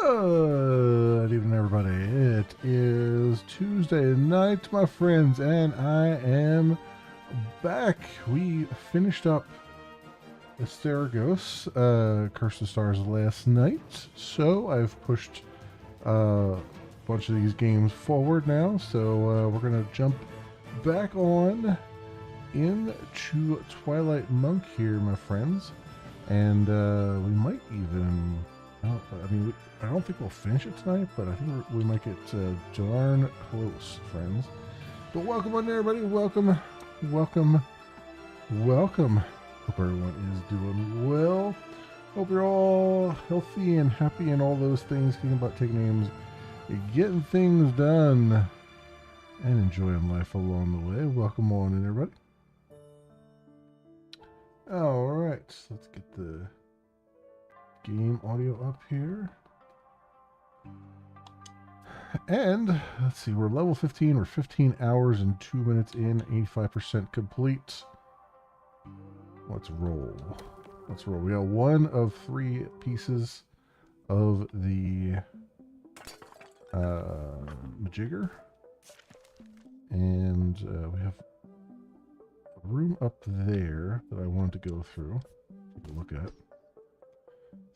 Good evening, everybody. It is Tuesday night, my friends, and I am back. We finished up Asterigos, Curse of Stars last night, so I've pushed a bunch of these games forward now, so we're going to jump back on into Twilight Monk here, my friends, and we might even... I don't think we'll finish it tonight, but I think we might get darn close, friends. But welcome on there, everybody. Welcome, welcome, welcome. Hope everyone is doing well. Hope you're all healthy and happy and all those things. Thinking about taking names, getting things done, and enjoying life along the way. Welcome on in, everybody. All right, let's get the game audio up here. And let's see, we're level 15. We're 15 hours and 2 minutes in, 85% complete. Let's roll. Let's roll. We got one of 3 pieces of the majigger. And we have a room up there that I wanted to go through. Take a look at.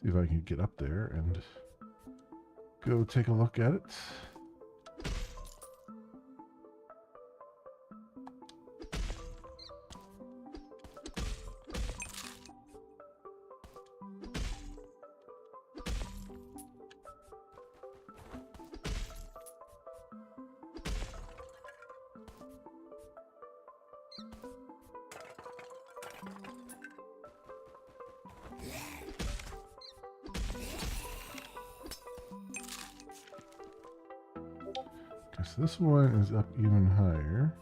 See if I can get up there and go take a look at it. So this one is up even higher.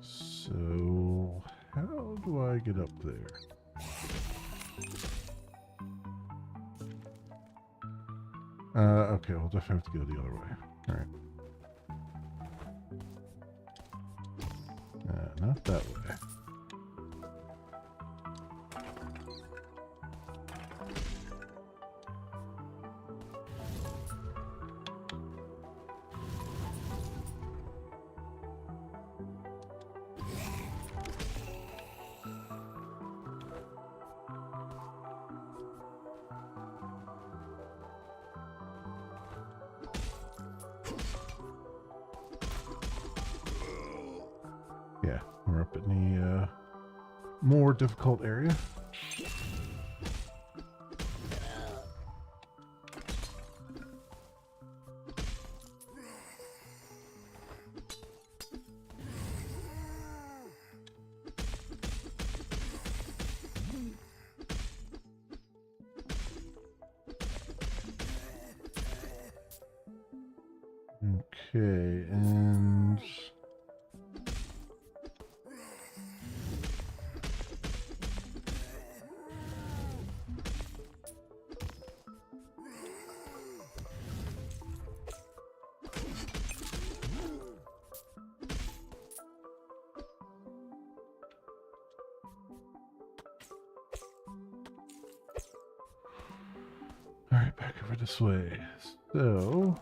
So, how do I get up there? Okay, we'll definitely have to go the other way. Alright. Not that way. Yeah, we're up in the more difficult area. Okay, and... Alright, back over this way. So,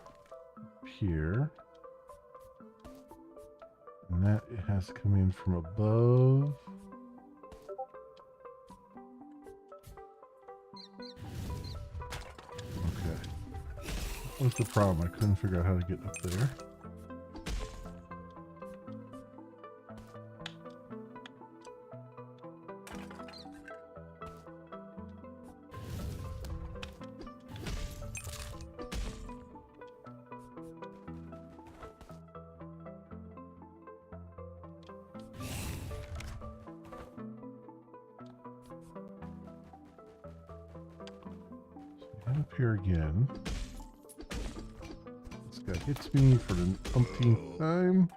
up here. And that has to come in from above. Okay. What's the problem? I couldn't figure out how to get up there. Up here again. Let's Guy hits me for the umpteenth time.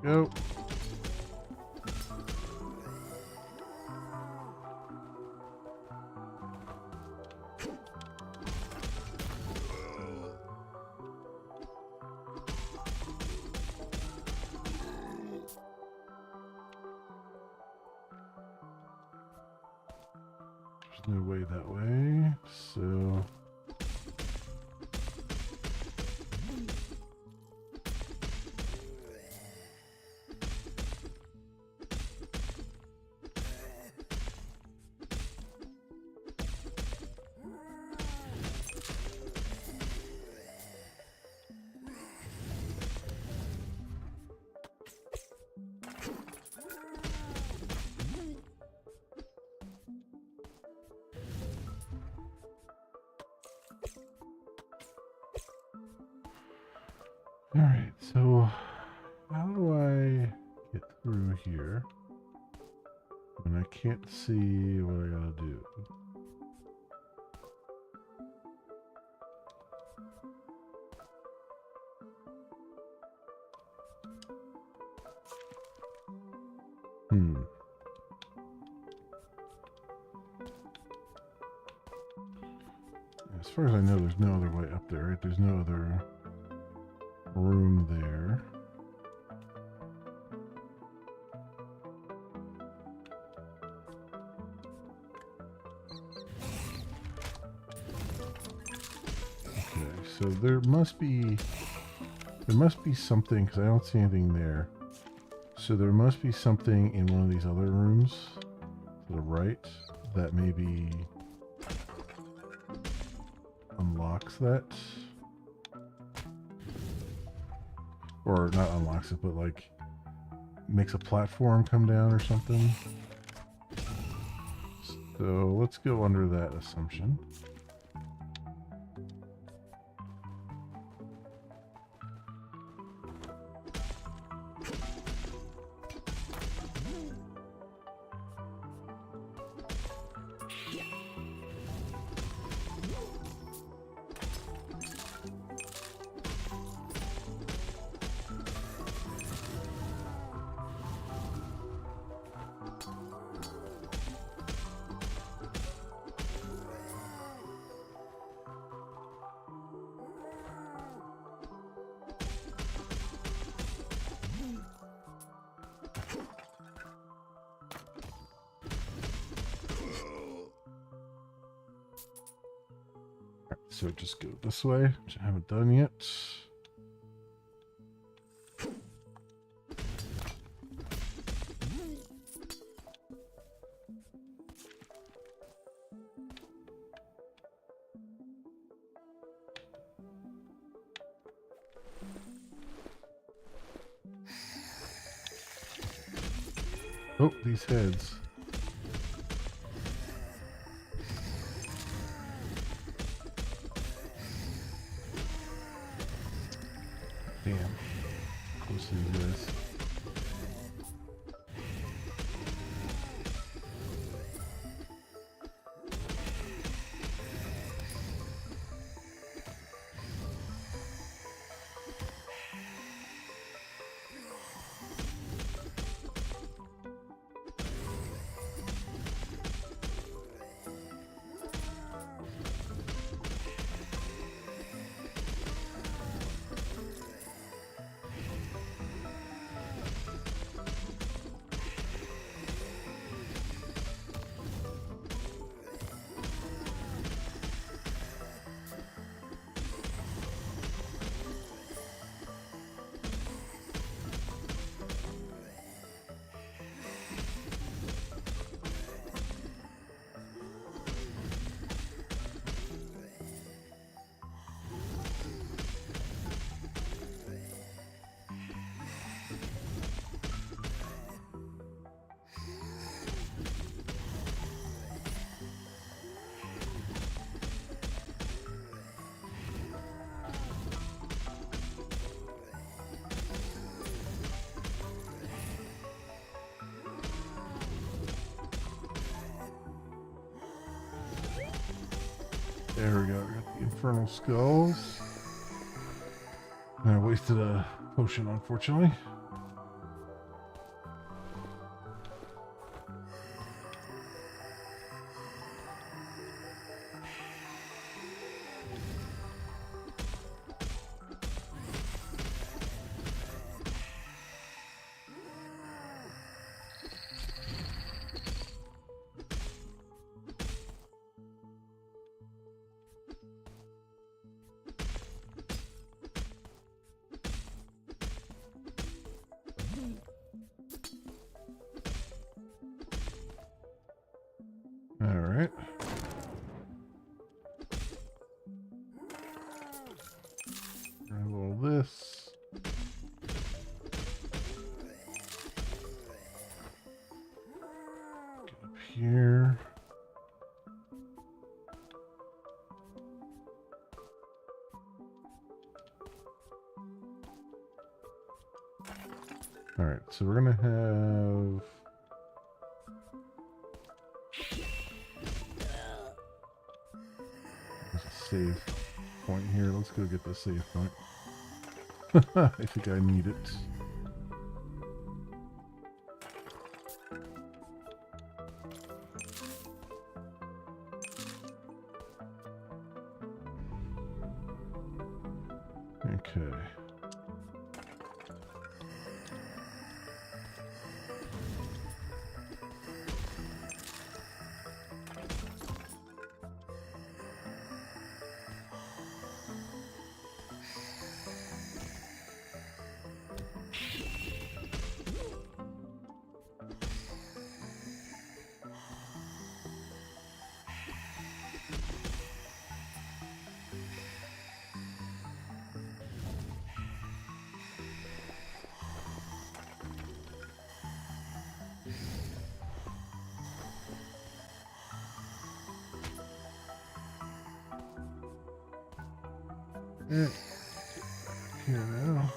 Go. There's no way that way, so... Alright, so how do I get through here when I can't see what I gotta do? As far as I know, there's no other way up there, right? There's no other room there. Okay, so there must be something, because I don't see anything there. So there must be something in one of these other rooms to the right that maybe unlocks that. Or not unlocks it, but like makes a platform come down or something. So let's go under that assumption. So just go this way, which I haven't done yet. Oh, these heads. Damn. Close to this. There we go. We got the infernal skulls. I wasted a potion, unfortunately. All right. Grab all this. Get up here. All right, so we're gonna have. Save point here. Let's go get the save point. I think I need it. Okay. Here now.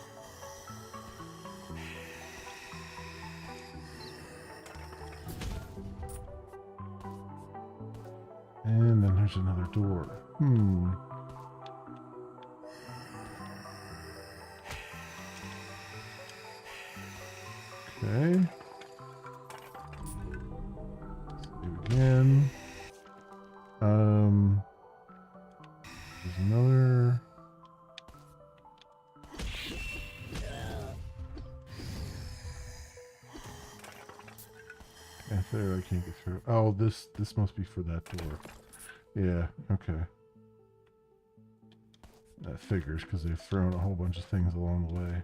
And then there's another door. Okay. Save again. There's another. There, I can't get through. Oh, this must be for that door. Yeah, okay. That figures, because they've thrown a whole bunch of things along the way.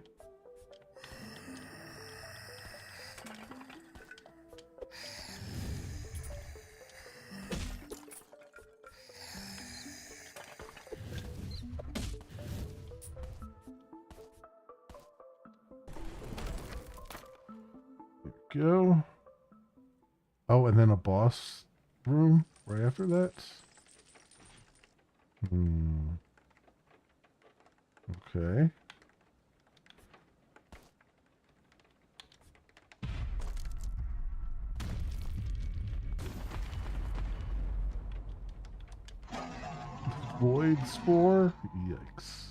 There we go. Oh, and then a boss room right after that? Okay. Void Spore? Yikes.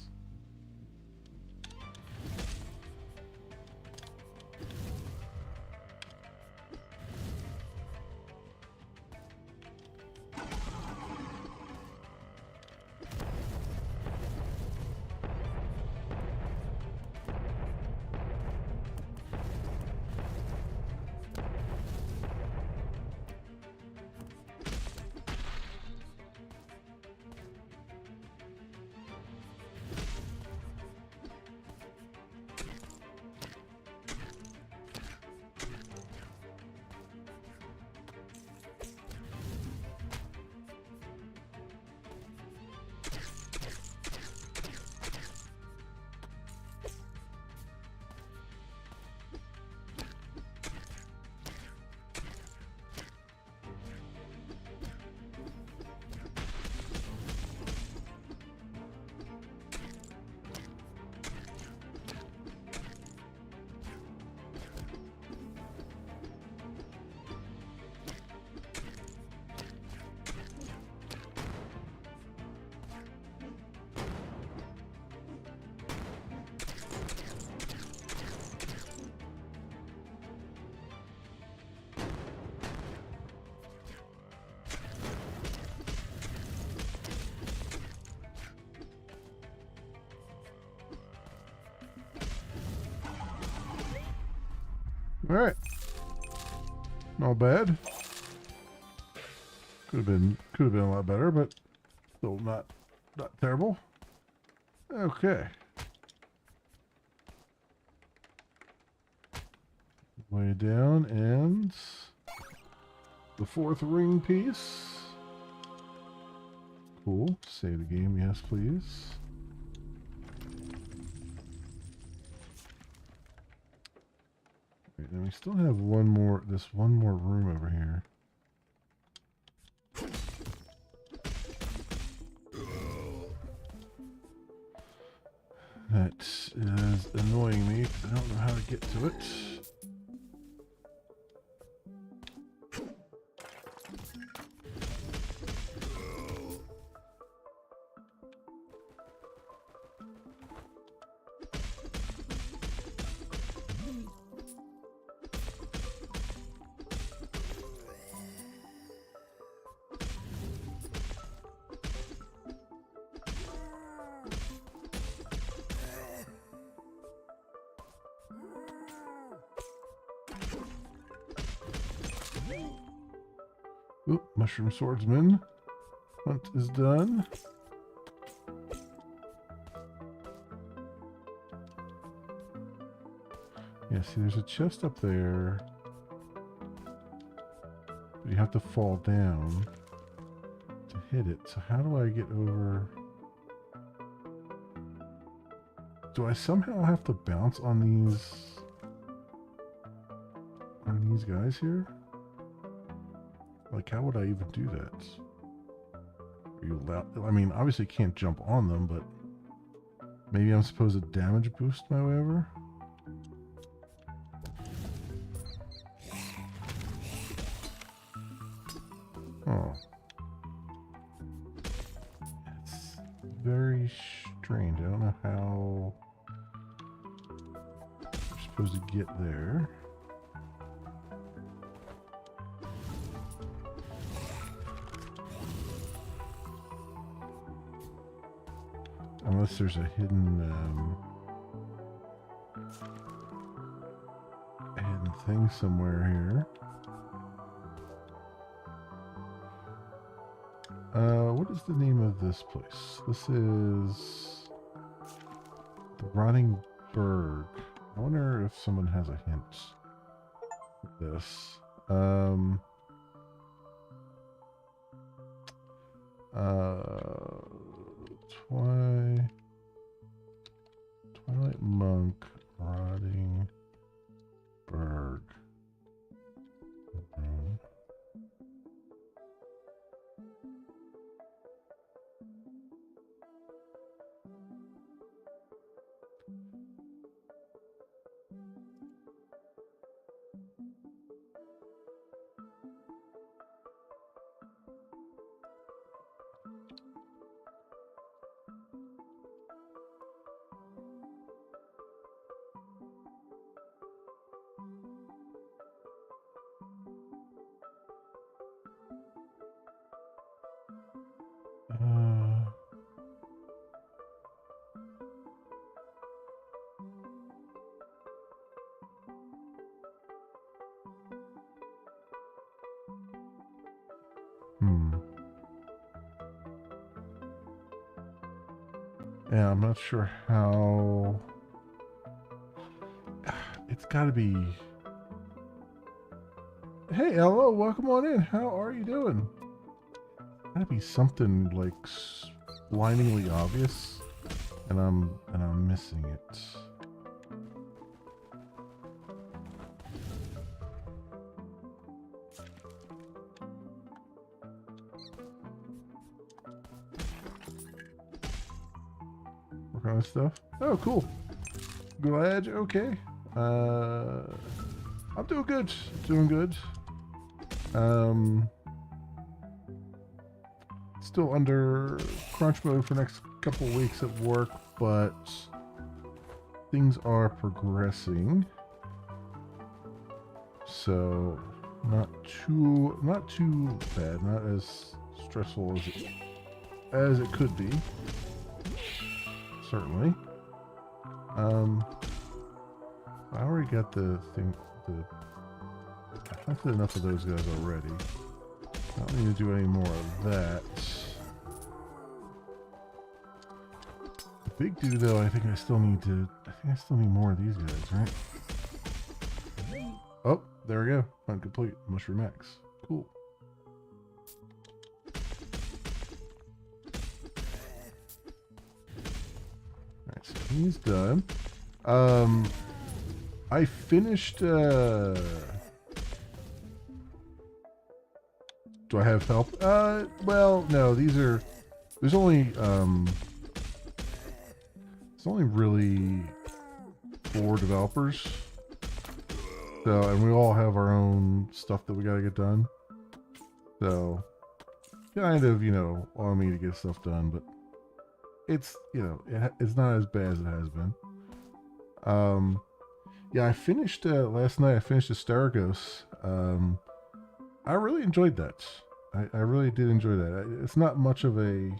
Alright. Not bad. Could have been a lot better, but still not terrible. Okay. Way down, and the fourth ring piece. Cool. Save the game, yes please. Right, and we still have one more room over here. That is annoying me because I don't know how to get to it. Oop, Mushroom Swordsman. Hunt is done. Yeah, see, there's a chest up there. But you have to fall down to hit it. So how do I get over? Do I somehow have to bounce on these guys here? Like, how would I even do that? Are you allowed? I mean, obviously can't jump on them, but maybe I'm supposed to damage boost my way over? Oh. It's very strange. I don't know how you're supposed to get there. Unless there's a hidden thing somewhere here. What is the name of this place? This is the Rotting Berg. I wonder if someone has a hint of this. Twilight Monk, Rotting Berg. Yeah, I'm not sure how. It's got to be. Hey, hello, welcome on in. How are you doing? Gotta be something like blindingly obvious, and I'm missing it. What kind of stuff? Oh, cool. Glad you're okay. I'm doing good. Doing good. Still under crunch mode for next couple weeks at work, but things are progressing. So not too bad, not as stressful as it could be. Certainly. I already got the thing I hunted enough of those guys already. I don't need to do any more of that. The big dude, though, I think I still need more of these guys, right? Oh, there we go. Hunt complete. Mushroom X. Cool. Alright, so he's done. I finished, do I have help? Well, no, there's only really 4 developers. So, and we all have our own stuff that we gotta get done. So, kind of, on me to get stuff done, but it's, it's not as bad as it has been. Yeah, I finished, last night, I finished Asterigos. I really enjoyed that. I really did enjoy that. It's not much of a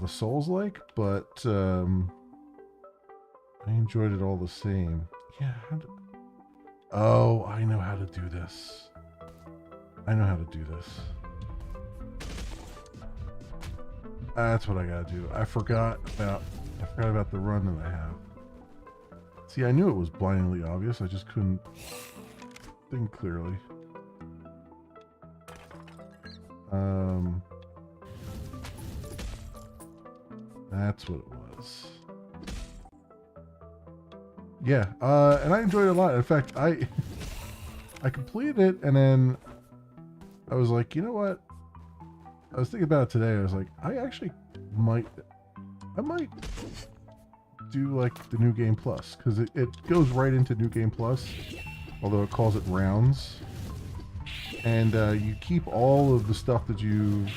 Souls-like, but, I enjoyed it all the same. Yeah, oh, I know how to do this. That's what I gotta do. I forgot about the run that I have. See, I knew it was blindingly obvious. I just couldn't think clearly. That's what it was. Yeah, and I enjoyed it a lot. In fact, I completed it, and then I was like, you know what? I was thinking about it today. I was like, I might do like the New Game Plus, because it goes right into New Game Plus, although it calls it rounds, and you keep all of the stuff that you've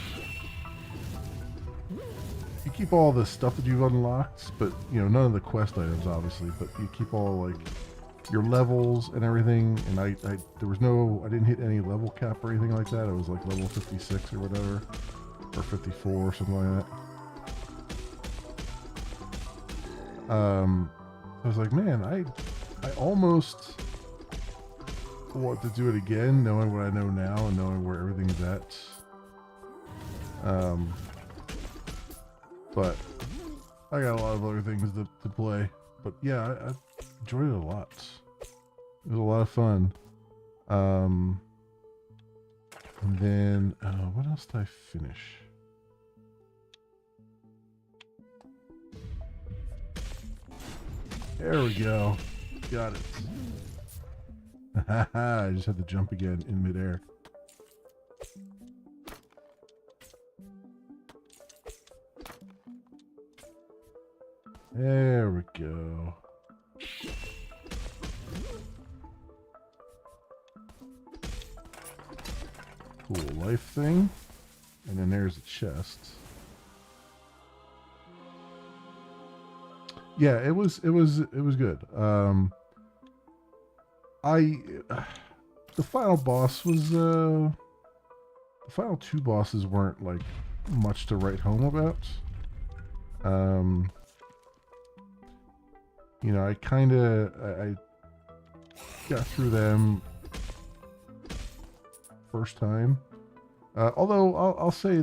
unlocked, but none of the quest items, obviously, but you keep all like your levels and everything. And I didn't hit any level cap or anything like that. I was like level 56 or whatever, or 54 or something like that. I was like, man, I almost want to do it again, knowing what I know now and knowing where everything's at. But I got a lot of other things to play. But yeah, I enjoyed it a lot. It was a lot of fun. And then, what else did I finish? There we go. Got it. I just had to jump again in midair. There we go. Cool life thing. And then there's a chest. Yeah, it was good. The final boss was the final 2 bosses weren't like much to write home about. I got through them first time. Although I'll say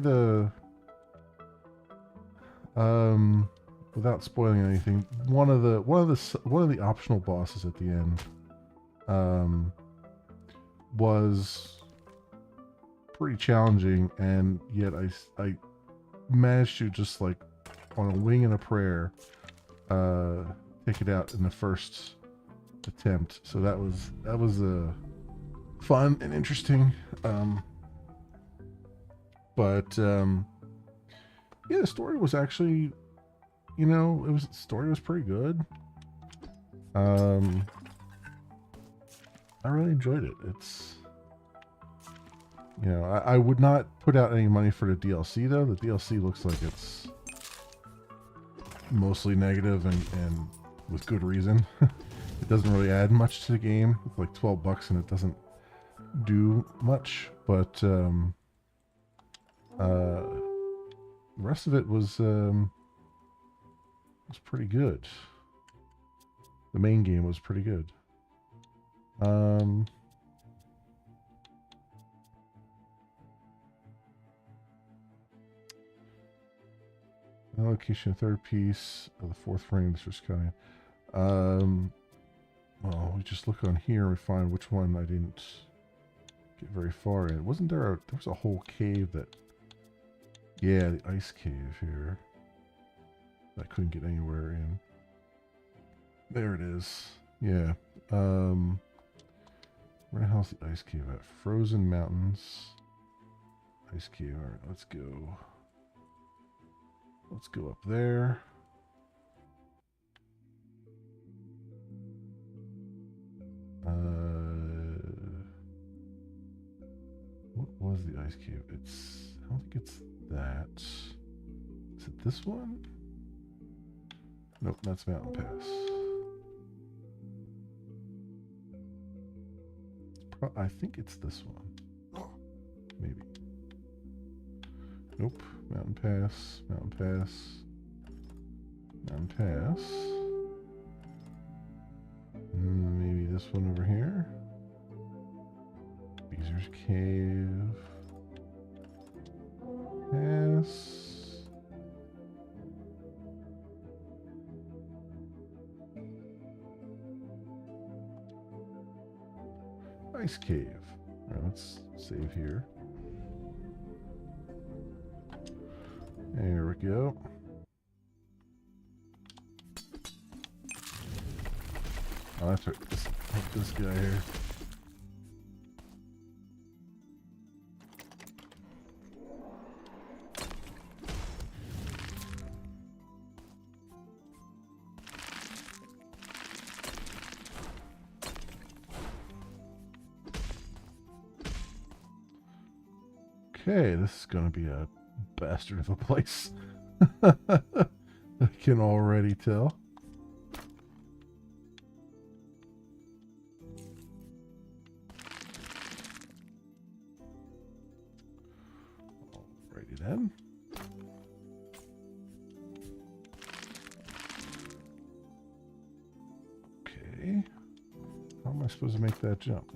without spoiling anything, one of the optional bosses at the end was pretty challenging, and yet I managed to just like on a wing and a prayer take it out in the first attempt. So that was fun and interesting. Yeah, the story was actually, the story was pretty good. I really enjoyed it. It's, I would not put out any money for the DLC though. The DLC looks like it's mostly negative and with good reason. It doesn't really add much to the game. It's like $12 and it doesn't do much, but the rest of it was pretty good. The main game was pretty good. Um, allocation third piece of the fourth ring. This was kind of. Well, we just look on here and we find which one I didn't get very far in. Wasn't there a... There was a whole cave that... Yeah, the ice cave here. I couldn't get anywhere in. There it is. Yeah. Where the hell's the ice cave at? Frozen Mountains. Ice cave. Alright, let's go. Let's go up there. What was the ice cube? It's... I don't think it's that. Is it this one? Nope, that's Mountain Pass. I think it's this one. Maybe. Nope. Mountain Pass. Mountain Pass. Mountain Pass. Maybe this one over here. Beezer's Cave. Pass. Ice Cave. Alright, let's save here. There we go. Oh, that's right. Take this guy here. Okay, this is going to be a bastard of a place. I can already tell. Alrighty then. Okay. How am I supposed to make that jump?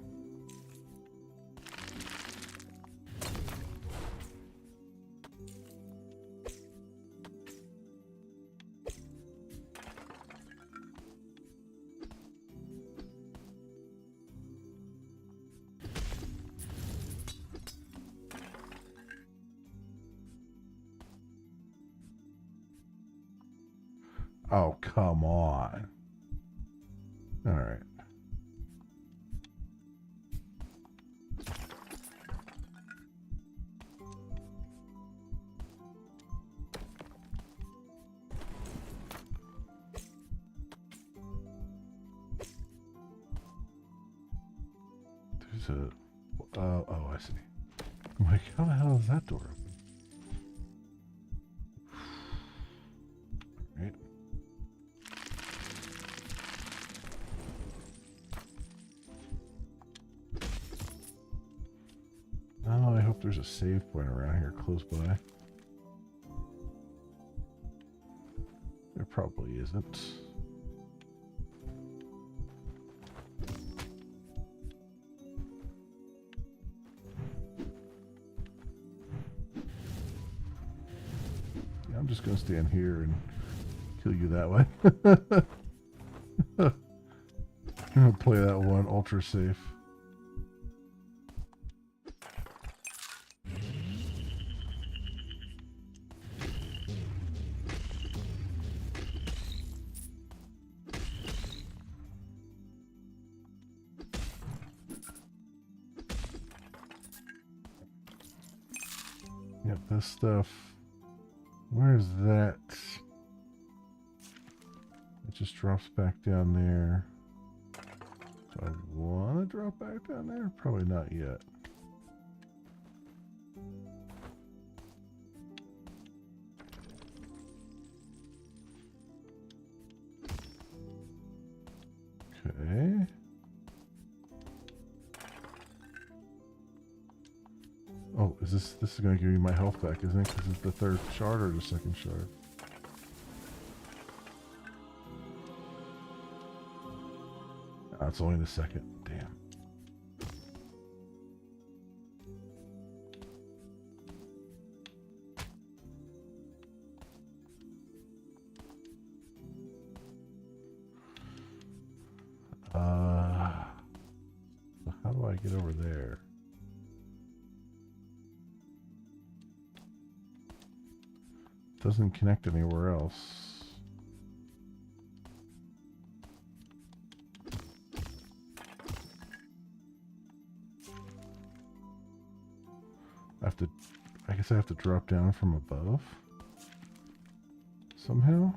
Oh, come on. All right. There's a... oh, I see. I'm like, how the hell is that door open? Right. Oh, I hope there's a save point around here close by. There probably isn't. Yeah, I'm just going to stand here and kill you that way. I'm going to play that one ultra safe. Yep, this stuff. Where's that? It just drops back down there. Do I want to drop back down there? Probably not yet. Okay. Oh, is this is going to give me my health back, isn't it? Because it's the third shard or the second shard. Oh, it's only the second. Damn. damn. So how do I get over there? Doesn't connect anywhere else. I guess I have to drop down from above somehow.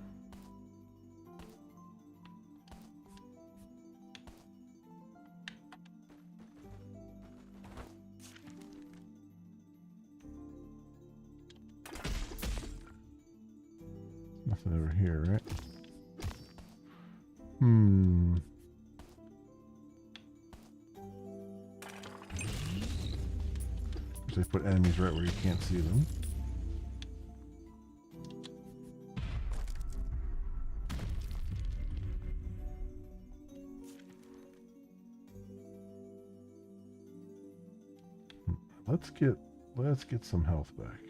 Nothing over here, right? They put enemies right where you can't see them. Let's get some health back.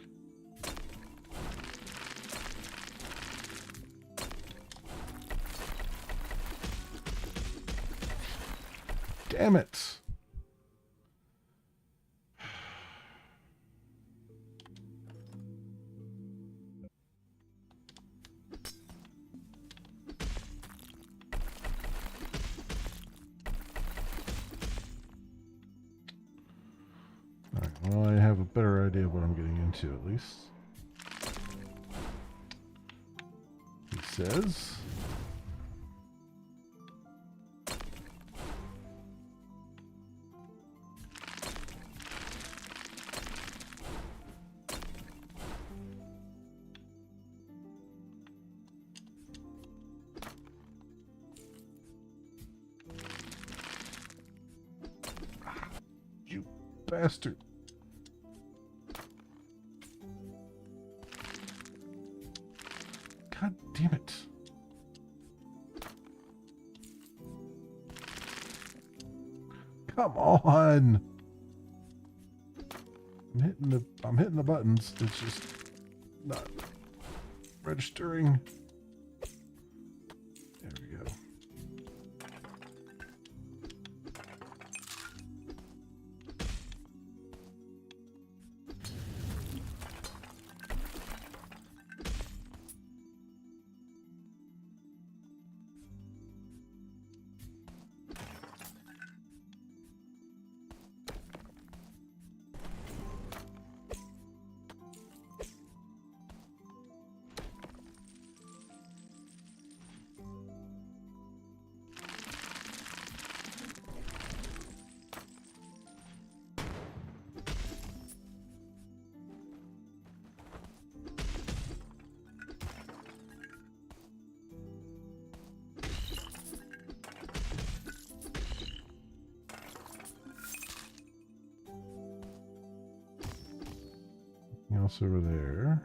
Damn it! Alright, well, I have a better idea of what I'm getting into, at least. He says... You bastard. God damn it. Come on. I'm hitting the buttons. It's just not registering. There we go. Anything else over there?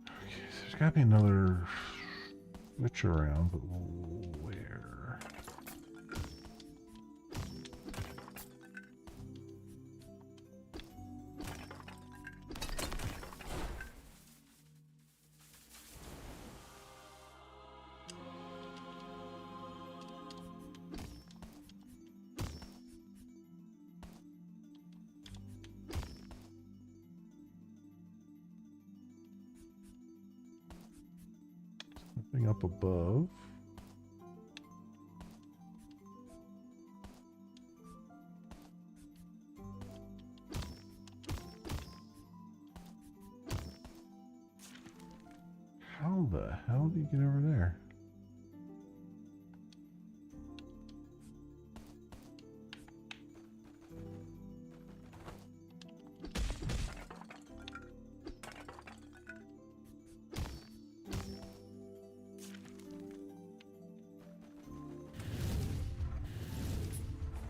Okay, so there's got to be another switch around, but where? Something up above. How the hell do you get over there?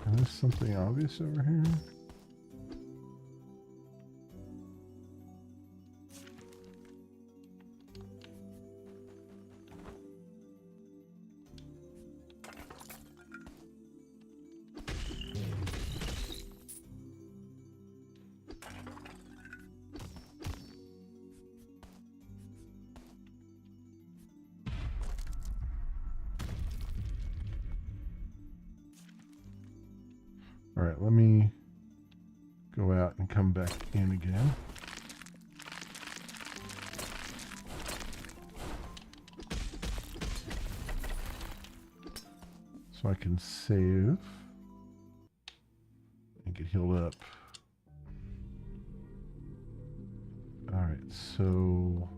Is there something obvious over here? Alright, let me go out and come back in again. So I can save and get healed up. Alright, so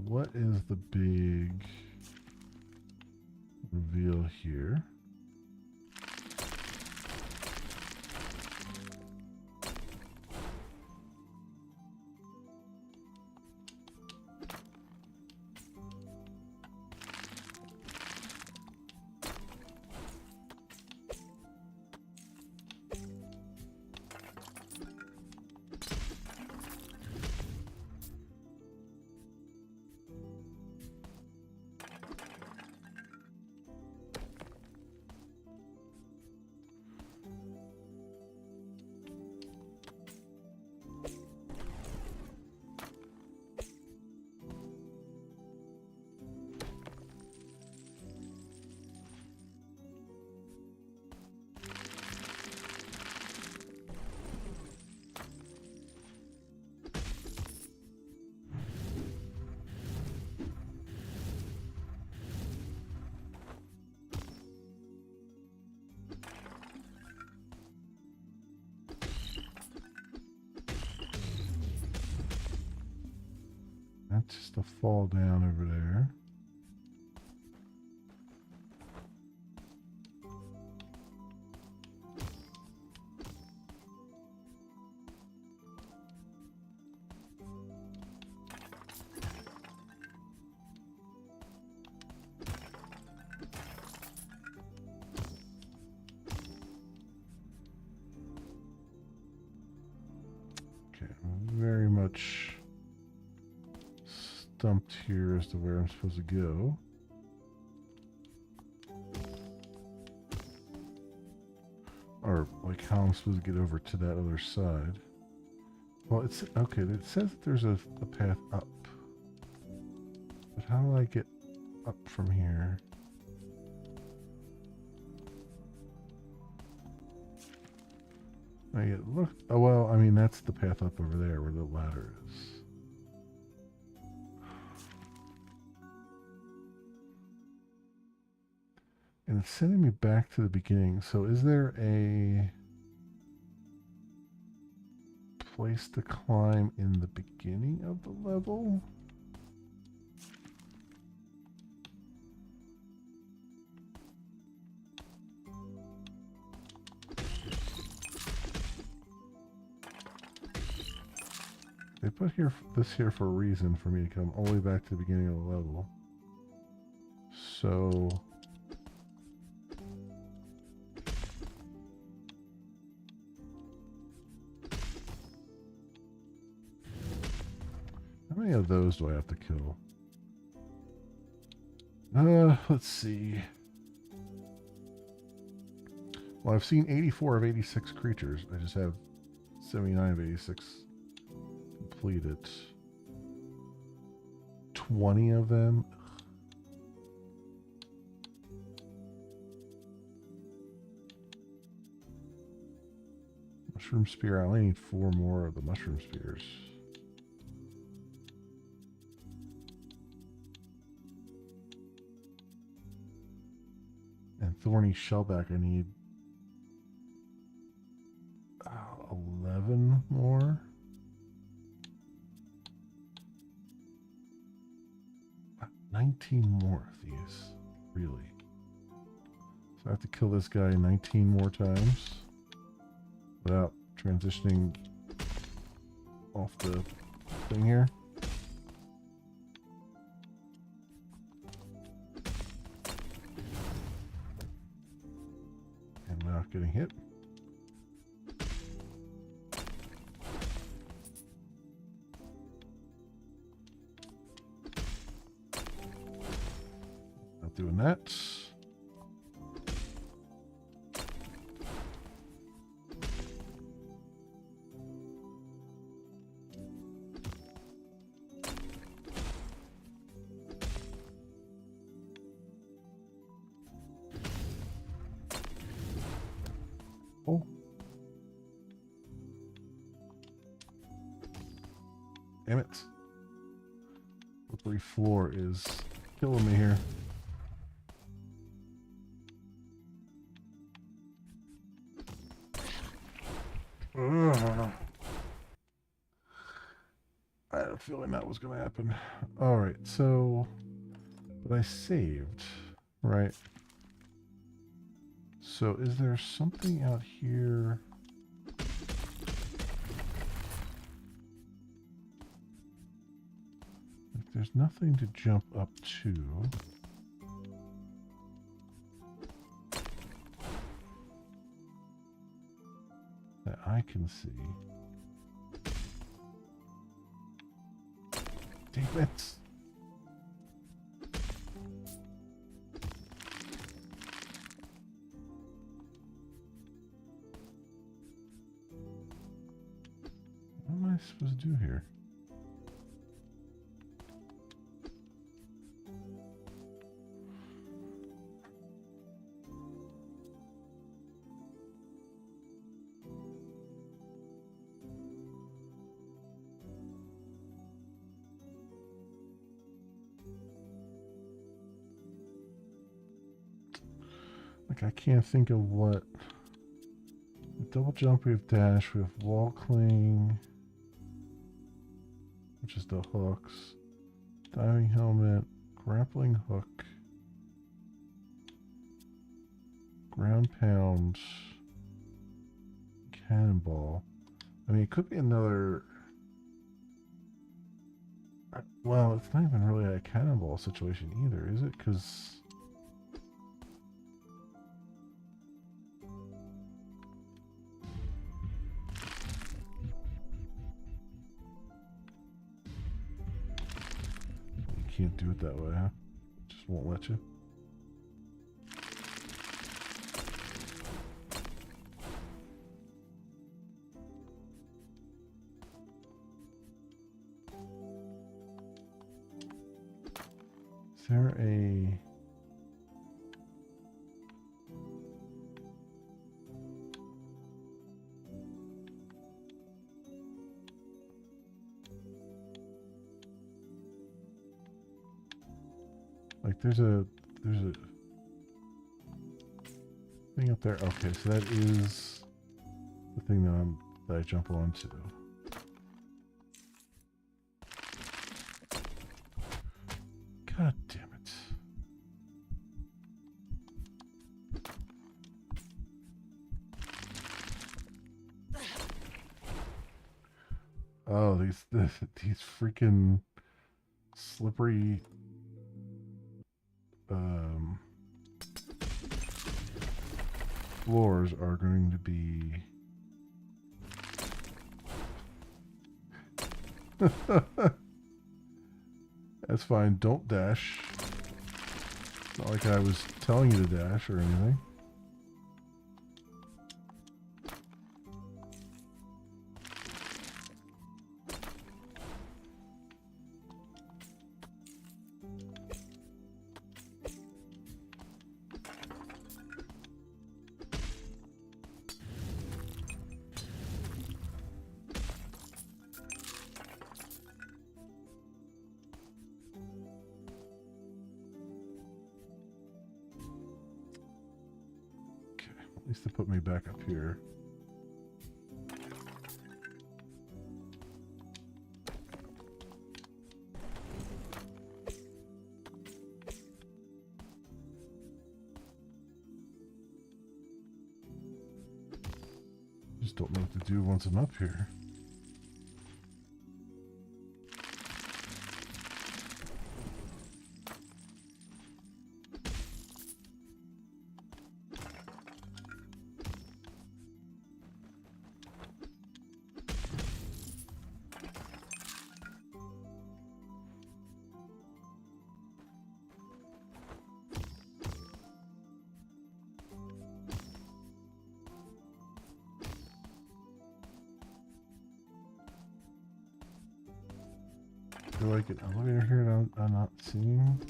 what is the big reveal here? That's just a fall down over there. Okay, I'm very much stumped here as to where I'm supposed to go. Or like how I'm supposed to get over to that other side. Well, it's okay. It says that there's a path up. But how do I get up from here? Look. Oh, well, I mean, that's the path up over there where the ladder is. And it's sending me back to the beginning. So is there a place to climb in the beginning of the level? They put this here for a reason, for me to come all the way back to the beginning of the level. So how many of those do I have to kill? Let's see. Well, I've seen 84 of 86 creatures. I just have 79 of 86 completed. 20 of them. Mushroom spear. I only need 4 more of the mushroom spears. And thorny shellback. I need 11 more. 19 more of these, really. So I have to kill this guy 19 more times without transitioning off the thing here. And without getting hit. Doing that. Damn it. Slippery floor is killing me here. Ugh. I had a feeling that was going to happen. Alright, so... But I saved, right? So is there something out here? Like there's nothing to jump up to. That I can see. Damn it! What am I supposed to do here? Like, I can't think of what. With double jump, we have dash, we have wall cling, which is the hooks, diving helmet, grappling hook, ground pound, cannonball. I mean, it could be another. Well, it's not even really a cannonball situation either, is it? Because. Can't do it that way, huh? Just won't let you. Is there a... Like there's a thing up there. Okay, so that is the thing that I jump onto. God damn it. Oh, these freaking slippery floors are going to be that's fine, don't dash. It's not like I was telling you to dash or anything. At least to put me back up here. Just don't know what to do once I'm up here. Is there like an elevator here that I'm not seeing?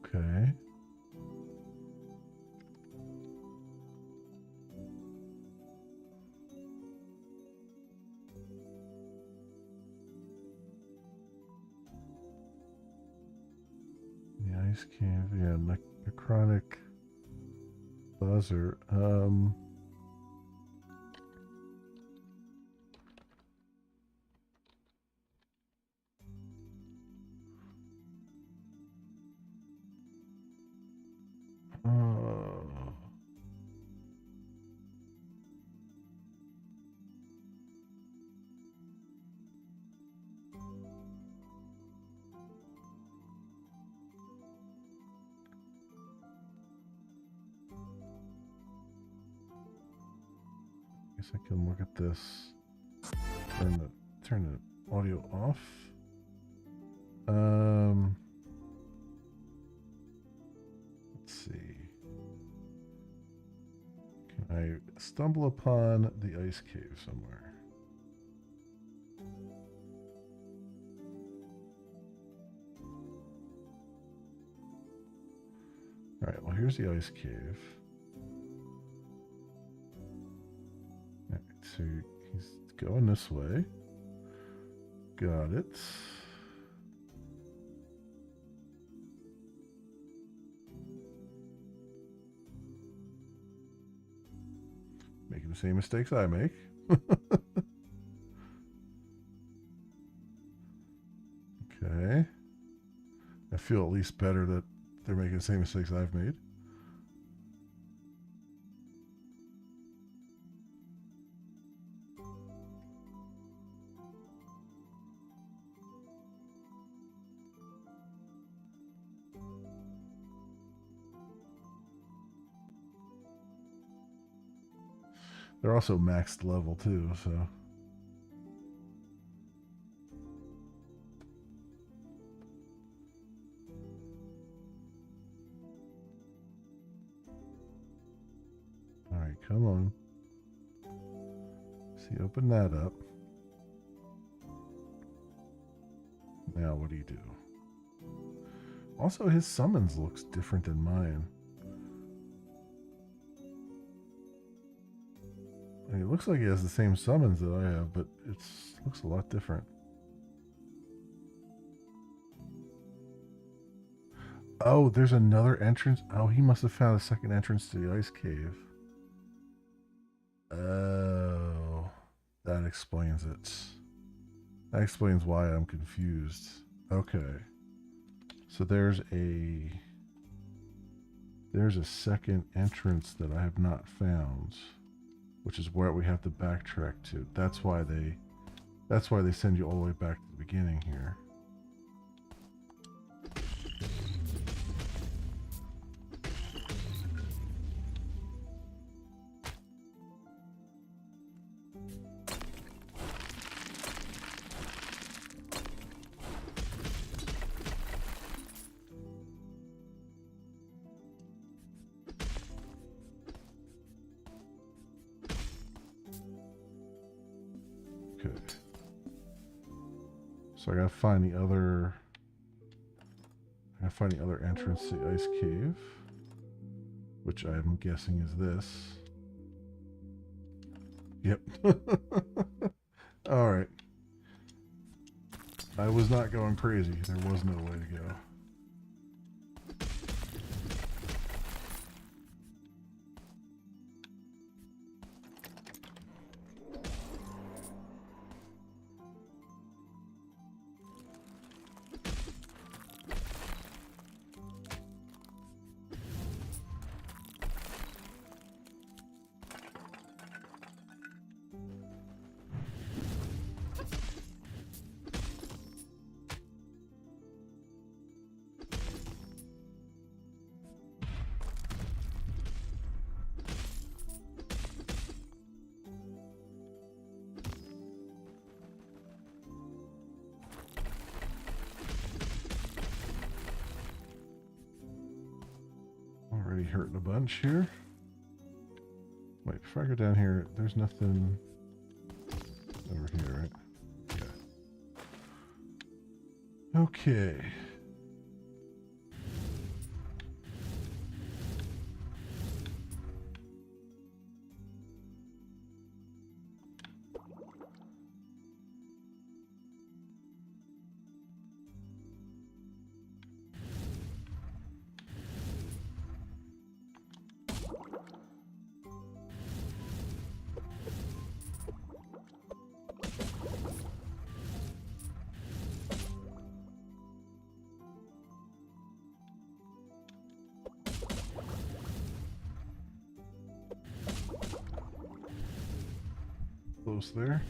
Okay. The ice cave, yeah, necrotic buzzer. Uh, guess I can look at this. Turn the audio off. Let's see. Can I stumble upon the ice cave somewhere? All right. Well, here's the ice cave. All right, so he's going this way. Got it. Making the same mistakes I make. Okay. I feel at least better that they're making the same mistakes I've made. They're also maxed level too, so. All right, come on. See, open that up. Now, what do you do? Also, his summons looks different than mine. I mean, it looks like he has the same summons that I have, but it looks a lot different. Oh, there's another entrance. Oh, he must have found a second entrance to the ice cave. Oh, that explains it. That explains why I'm confused. Okay. So there's a second entrance that I have not found, which is where we have to backtrack to. That's why they send you all the way back to the beginning here. So I gotta find the other. I gotta find the other entrance to the ice cave, which I'm guessing is this. Yep. All right. I was not going crazy. There was no way to go. Already hurting a bunch here. Wait, before I go down here, there's nothing over here, right? Yeah. Okay. close there.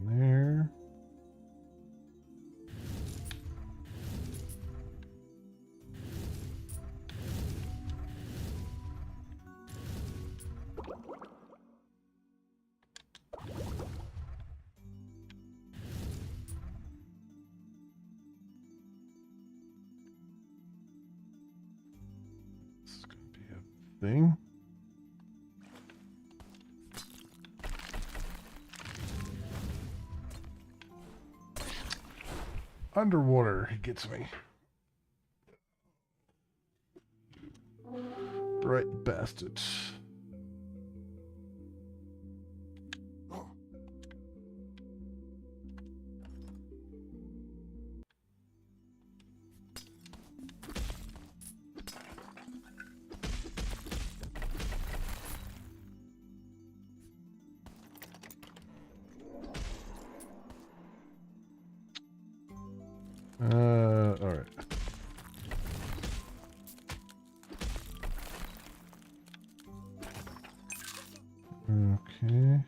There. This is going to be a thing. Underwater, he gets me. Right, bastard. All right. Okay.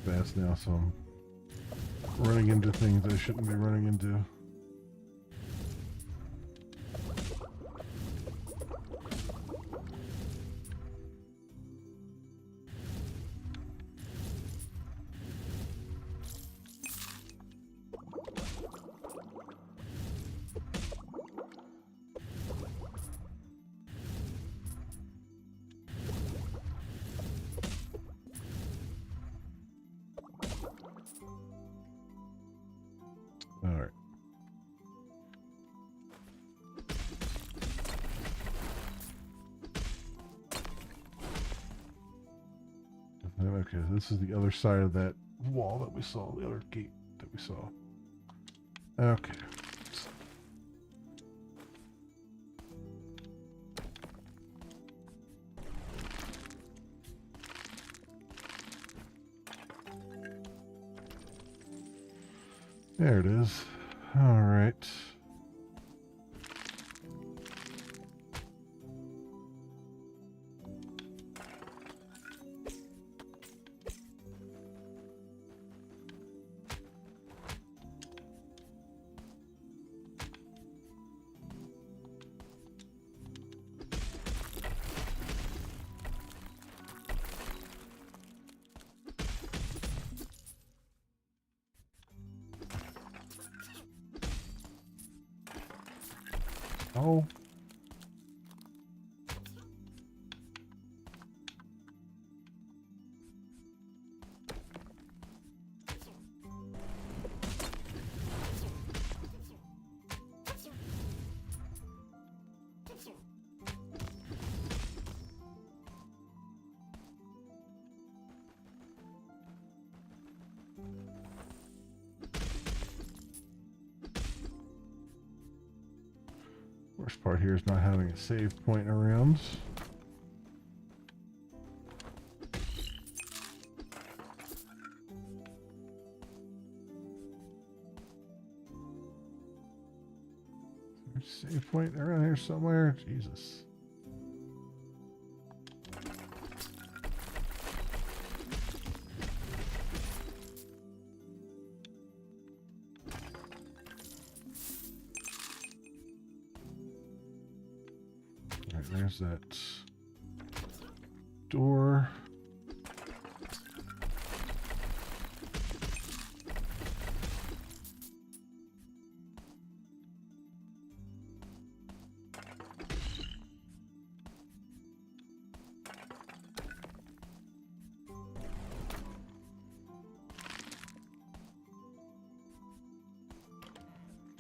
Fast now, so I'm running into things I shouldn't be running into. All right. Okay, this is the other side of that wall that we saw, the other gate that we saw. Okay. There it is. All right. Oh. Worst part here is not having a save point around. Is there a save point around here somewhere? Jesus. There's that door.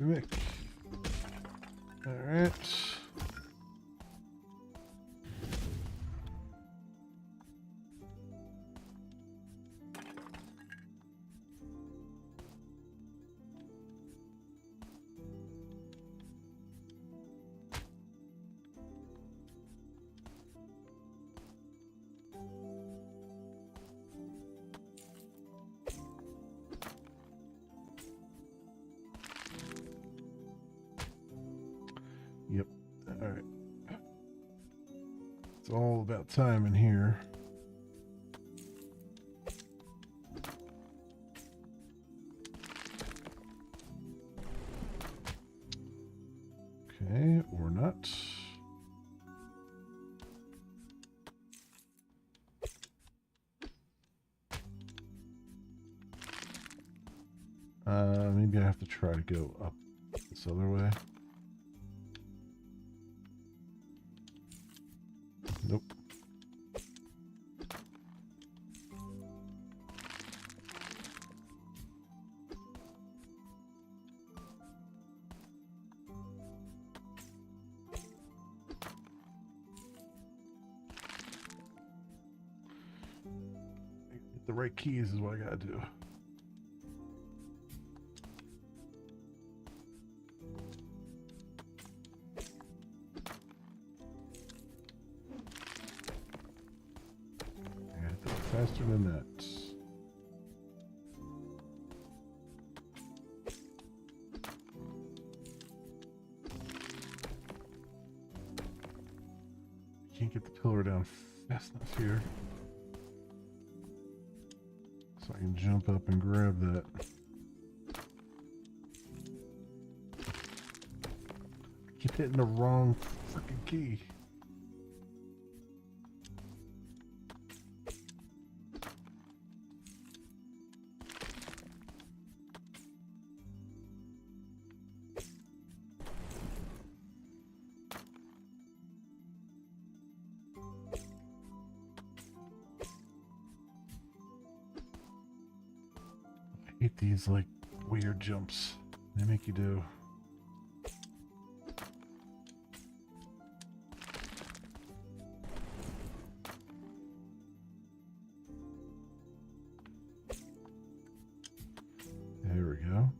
Mick. Alright. Yep. All right. It's all about time in here. Okay, or not. Maybe I have to try to go up this other way. Nope. Get the right keys is what I gotta do. Faster than that. Can't get the pillar down fast enough here. So I can jump up and grab that. I keep hitting the wrong freaking key. I hate these like weird jumps they make you do. There we go.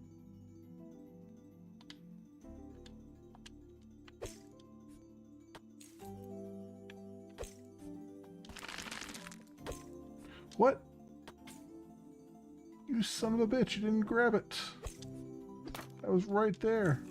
What? You son of a bitch, you didn't grab it. I was right there.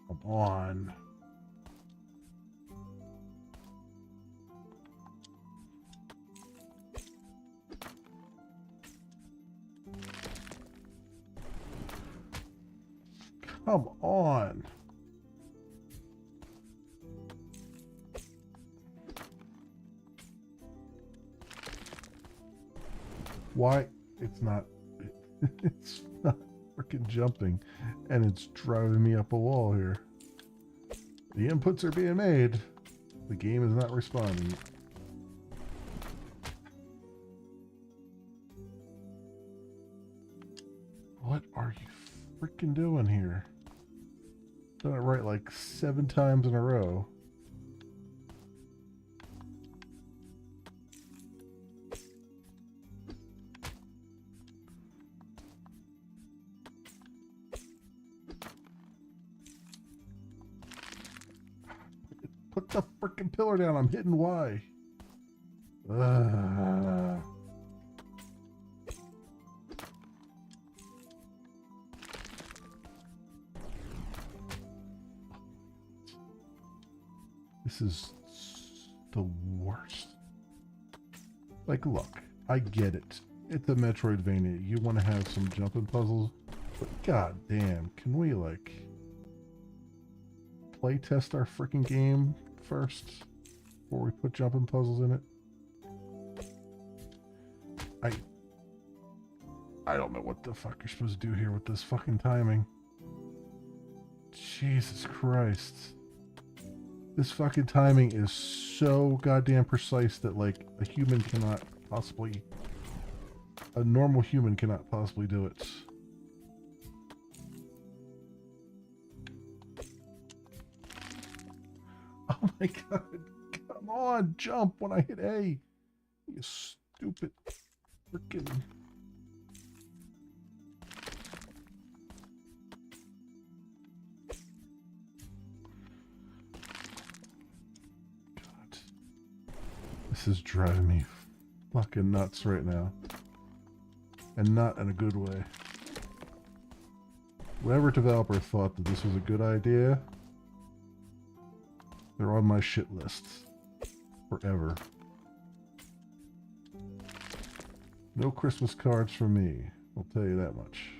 Come on. Come on. Why? It's not. It's not freaking jumping, and it's driving me up a wall here. The inputs are being made. The game is not responding. What are you freaking doing here? Done it right like 7 times in a row. Put the freaking pillar down. I'm hitting Y. This is the worst. Like, look, I get it. It's a Metroidvania. You want to have some jumping puzzles, but god damn, can we, like, play test our freaking game first before we put jumping puzzles in it? I don't know what the fuck you're supposed to do here with this fucking timing. Jesus Christ. This fucking timing is so goddamn precise that, like, a human cannot possibly... A normal human cannot possibly do it. Oh my god. Come on, jump when I hit A. You stupid freaking... This is driving me fucking nuts right now. And not in a good way. Whatever developer thought that this was a good idea, they're on my shit list. Forever. No Christmas cards for me, I'll tell you that much.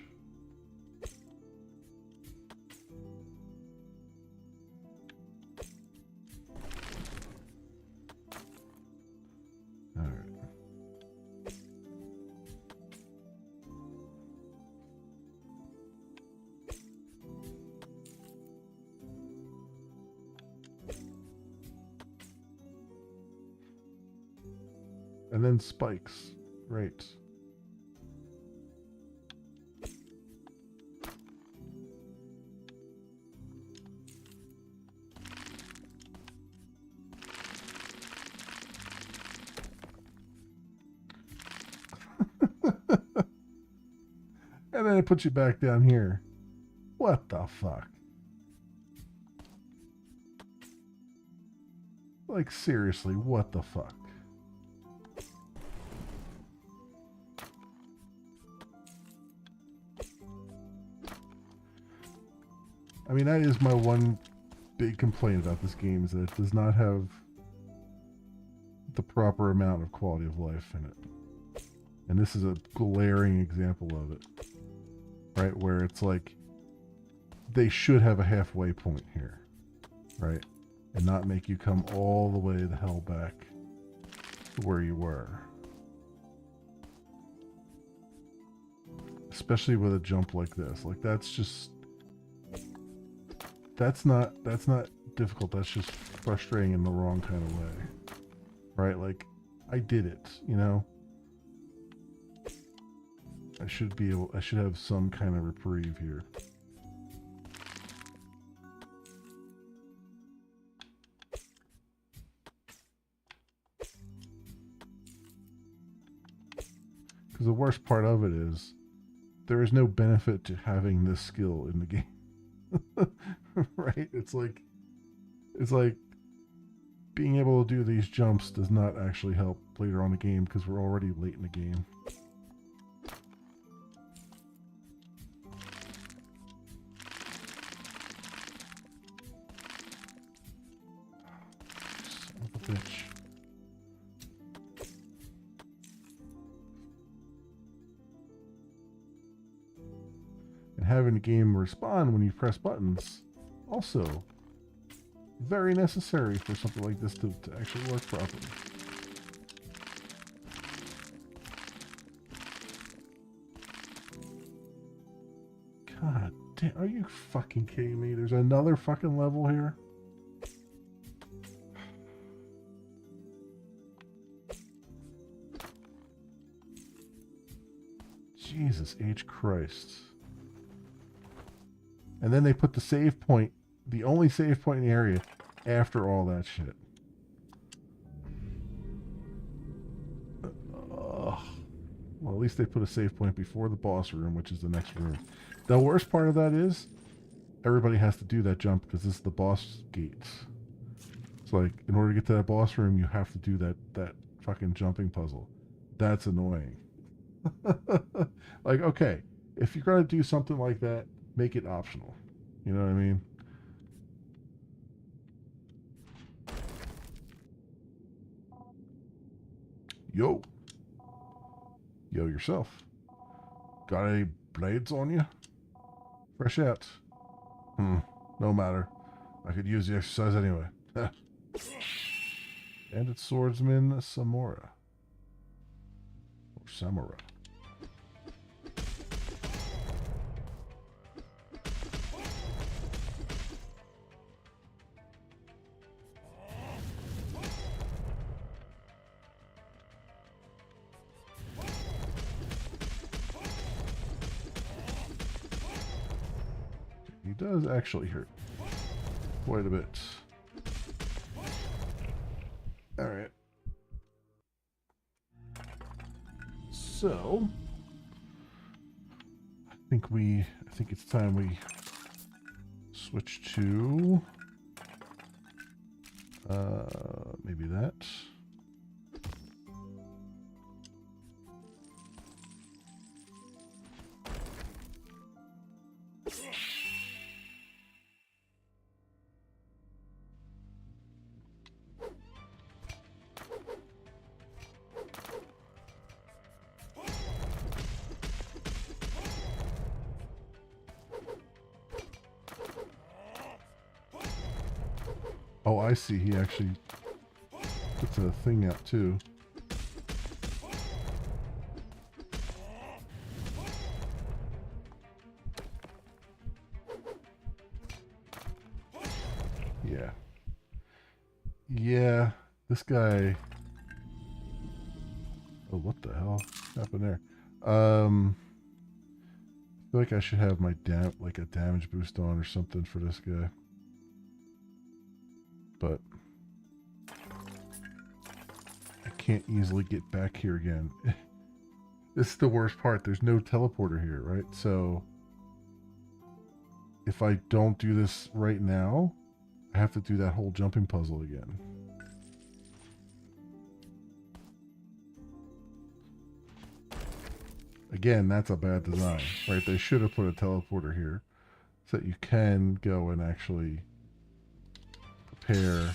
And then spikes. Right. And then it puts you back down here. What the fuck? Like, seriously, what the fuck? I mean, that is my one big complaint about this game, is that it does not have the proper amount of quality of life in it. And this is a glaring example of it. Right? Where it's like, they should have a halfway point here. Right? And not make you come all the way the hell back to where you were. Especially with a jump like this. Like, that's just... That's not difficult. That's just frustrating in the wrong kind of way. Right? Like, I did it, you know? I should have some kind of reprieve here. Because the worst part of it is, there is no benefit to having this skill in the game. Right? It's like being able to do these jumps does not actually help later on in the game, because we're already late in the game. Son of a bitch. And having the game respond when you press buttons, also very necessary for something like this to actually work properly. God damn, are you fucking kidding me? There's another fucking level here? Jesus H. Christ. And then they put the save point, the only save point in the area, after all that shit. Well, at least they put a save point before the boss room, which is the next room. The worst part of that is, everybody has to do that jump because this is the boss gates. It's like, in order to get to that boss room, you have to do that fucking jumping puzzle. That's annoying. Like, okay, if you're going to do something like that, make it optional. You know what I mean? Yo. Yo yourself. Got any blades on you? Fresh out. No matter. I could use the exercise anyway. And it's swordsman Samora. Or Samura. He does actually hurt quite a bit. Alright. So I think it's time we switch to maybe that. Oh, I see. He actually puts a thing out too. Yeah. Yeah, this guy. Oh, what the hell happened there? I feel like I should have my a damage boost on or something for this guy. But I can't easily get back here again. This is the worst part. There's no teleporter here, right? So if I don't do this right now, I have to do that whole jumping puzzle again. Again, that's a bad design, right? They should have put a teleporter here so that you can go and actually prepare.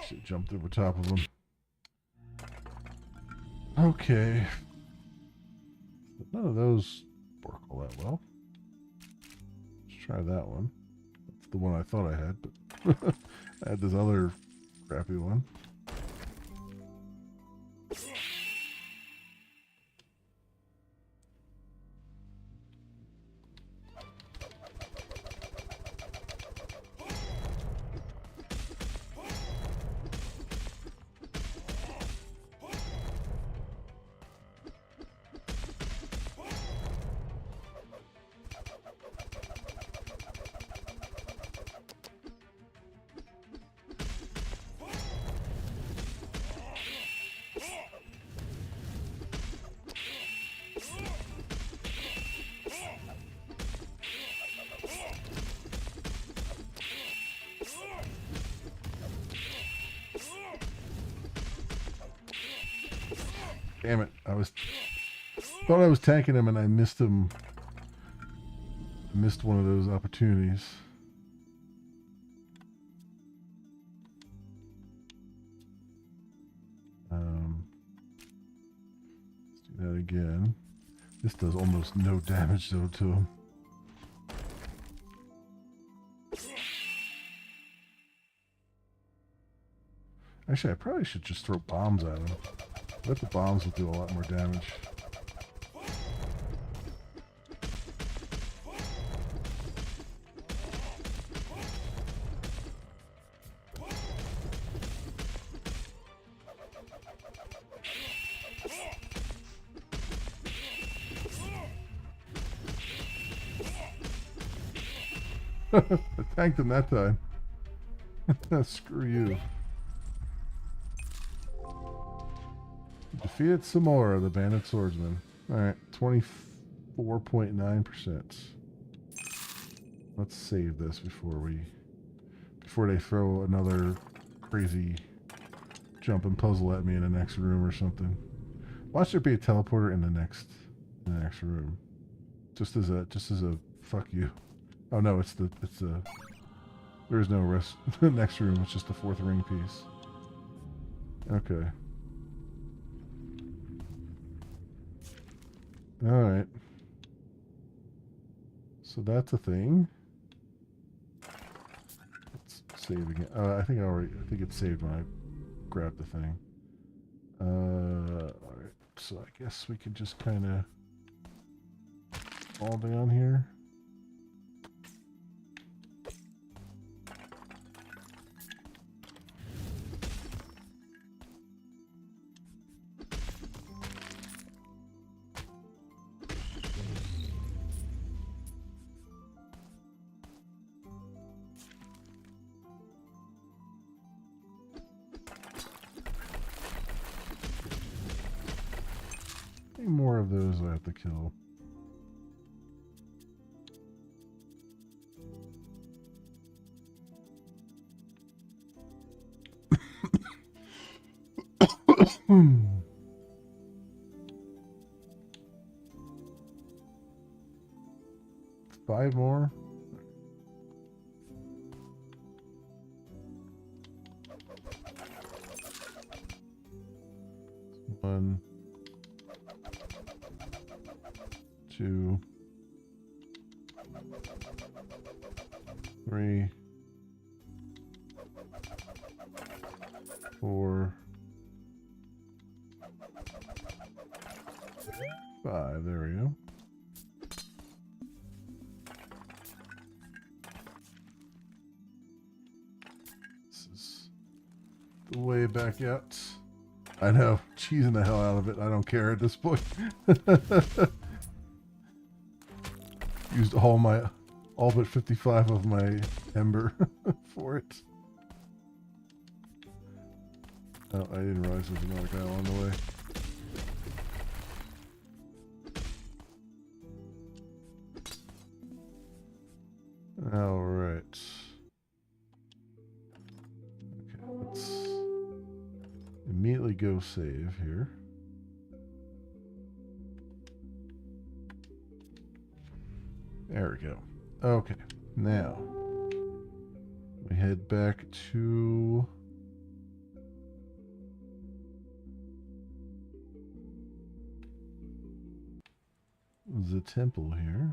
Should jumped over top of him. Okay. But none of those work all that well. Let's try that one. That's the one I thought I had, but I had this other crappy one. Damn it, thought I was tanking him and I missed him. I missed one of those opportunities. Let's do that again. This does almost no damage though to him. Actually, I probably should just throw bombs at him. I bet the bombs will do a lot more damage. I tanked him that time. Screw you. Defeated Samora, the bandit swordsman. Alright, 24.9%. Let's save this before they throw another crazy jumping puzzle at me in the next room or something. Watch there be a teleporter in the next room. Just as a fuck you. Oh no, there's no rest. The next room, it's just the fourth ring piece. Okay. Alright. So that's a thing. Let's save again. I think it's saved when I grabbed the thing. Alright. So I guess we could just kind of fall down here. More of those I have to kill. Five more. One. 2, 3, 4, 5. There we go. This is the way back out. I know, cheesing the hell out of it. I don't care at this point. Used all but 55 of my ember for it. Oh, I didn't realize there was another guy along the way. Alright. Okay, let's immediately go save here. There we go. Okay, now we head back to the temple here.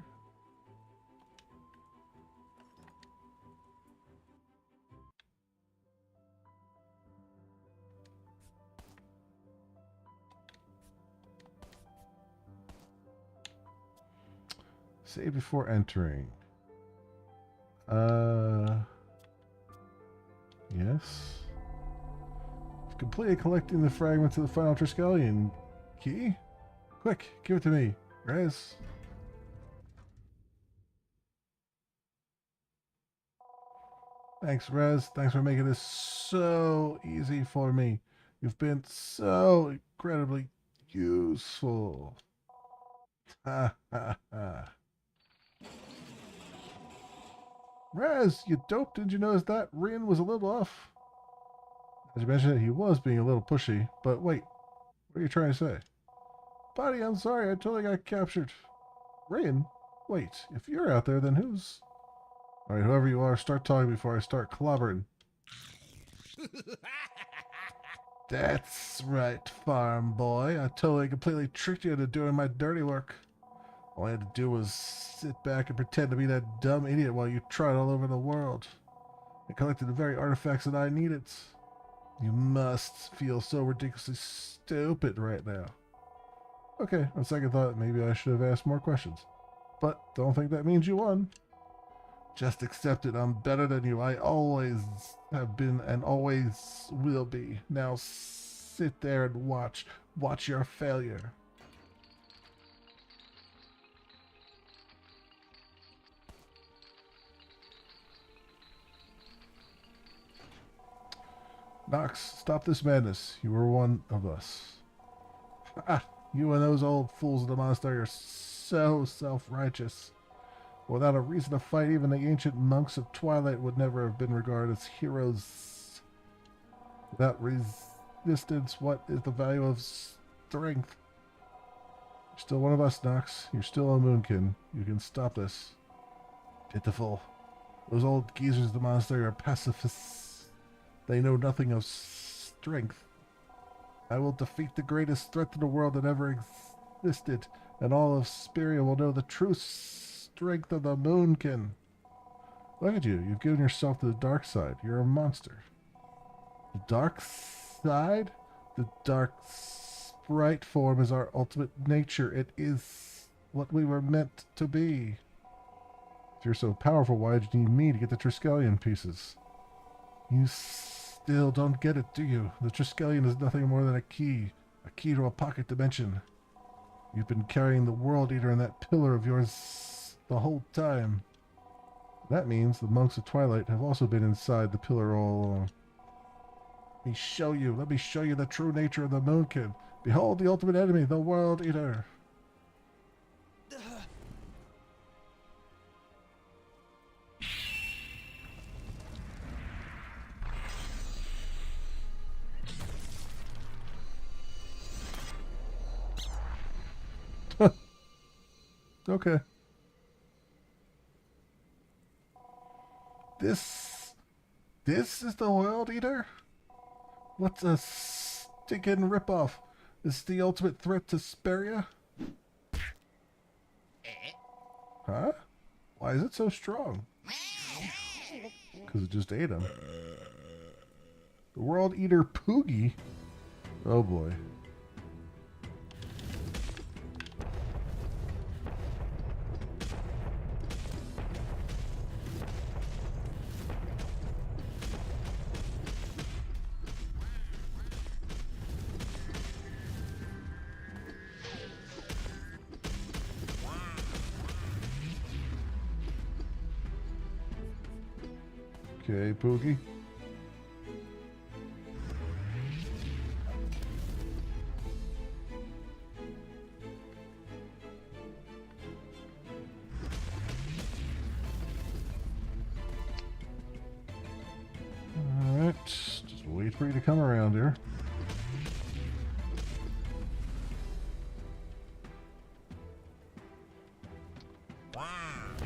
Save before entering. Yes. You've completed collecting the fragments of the final Triskelion key. Quick, give it to me, Rez. Thanks, Rez. Thanks for making this so easy for me. You've been so incredibly useful. Ha ha ha. Raz, you dope, didn't you notice that? Rian was a little off. As you mentioned, he was being a little pushy, but wait, what are you trying to say? Buddy, I'm sorry, I totally got captured. Rian? Wait, if you're out there, then who's... Alright, whoever you are, start talking before I start clobbering. That's right, farm boy. I totally completely tricked you into doing my dirty work. All I had to do was sit back and pretend to be that dumb idiot while you trot all over the world. I collected the very artifacts that I needed. You must feel so ridiculously stupid right now. Okay, on second thought, maybe I should have asked more questions. But don't think that means you won. Just accept it. I'm better than you. I always have been and always will be. Now sit there and watch. Watch your failure. Nox, stop this madness. You were one of us. Ah, you and those old fools of the monastery are so self-righteous. Without a reason to fight, even the ancient monks of Twilight would never have been regarded as heroes. Without resistance, what is the value of strength? You're still one of us, Nox. You're still a Moonkin. You can stop this. Pitiful. Those old geezers of the monastery are pacifists. They know nothing of strength. I will defeat the greatest threat to the world that ever existed, and all of Speria will know the true strength of the Moonkin. Look at you. You've given yourself to the dark side. You're a monster. The dark side? The dark sprite form is our ultimate nature. It is what we were meant to be. If you're so powerful, why did you need me to get the Triskelion pieces? You still don't get it, do you? The Triskelion is nothing more than a key to a pocket dimension. You've been carrying the World Eater in that pillar of yours the whole time. That means the monks of Twilight have also been inside the pillar all along. Let me show you the true nature of the Moonkin. Behold the ultimate enemy, the World Eater. Okay. This is the World Eater? What's a stinking ripoff? Is the ultimate threat to Speria? Huh? Why is it so strong? Because it just ate him. The World Eater Poogie? Oh boy. Okay, Poogie. Alright, just wait for you to come around here.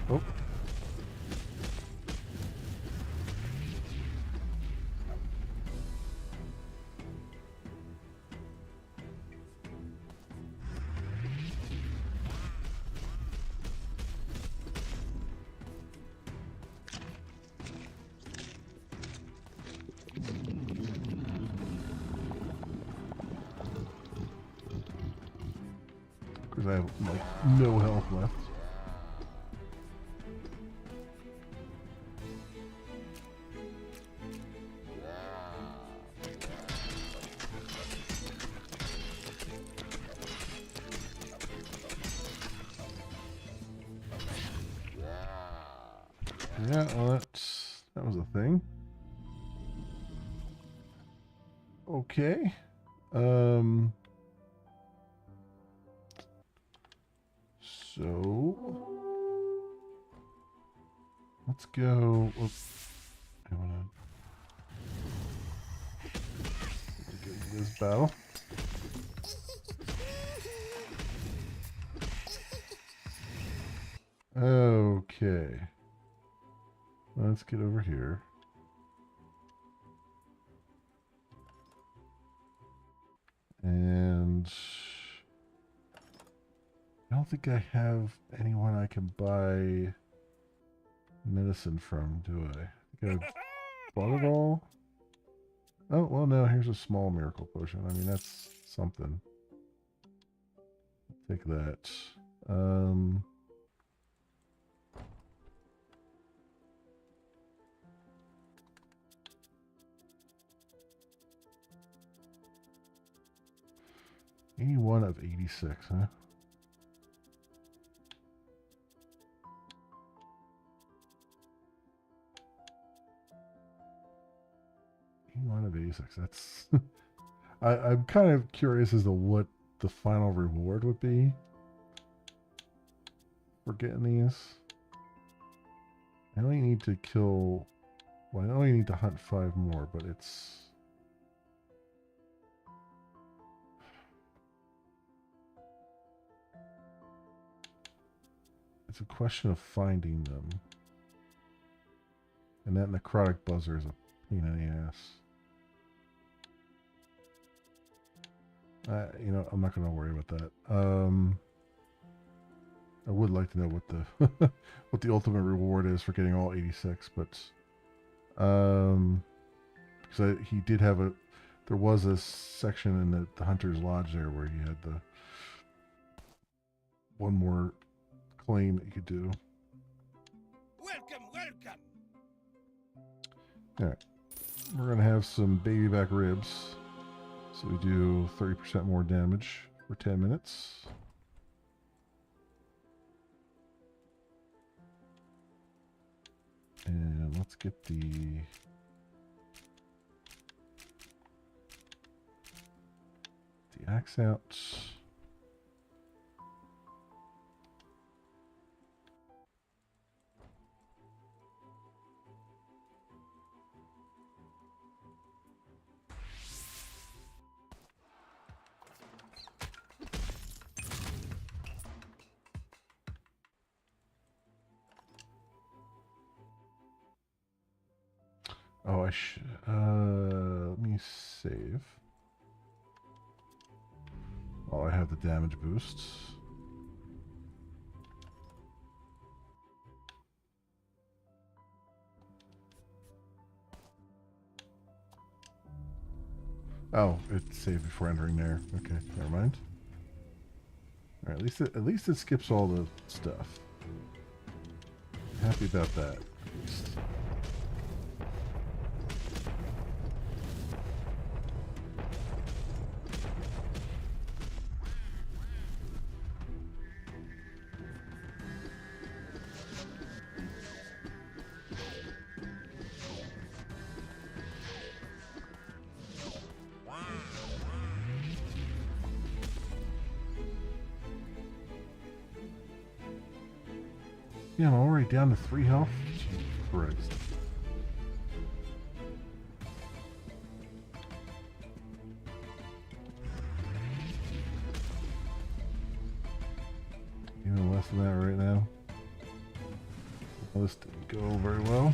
Oh. Because I have like no health left. Yeah, well that was a thing. Okay. So let's go. I want to get into this battle. Okay. Let's get over here. And I don't think I have anyone I can buy medicine from, do I? I think I've bought it all. Oh, well, no, here's a small miracle potion. I mean, that's something. Take that. 81 of 86, huh? One of 86. That's. I'm kind of curious as to what the final reward would be for getting these. I only need to kill. Well, I only need to hunt 5 more, but it's. It's a question of finding them. And that necrotic buzzer is a pain in the ass. You know, I'm not going to worry about that. I would like to know what the what the ultimate reward is for getting all 86, but because he did have there was a section in the Hunter's Lodge there where he had the one more claim that you could do. Welcome. All right, we're gonna have some baby back ribs, so we do 30% more damage for 10 minutes. And let's get the axe out. Oh, I should. Let me save. Oh, I have the damage boosts. Oh, it saved before entering there. Okay, never mind. All right, at least it skips all the stuff. Happy about that. At least. Yeah, I'm already down to 3 health. Jesus Christ. Even less than that right now. Well, this didn't go very well.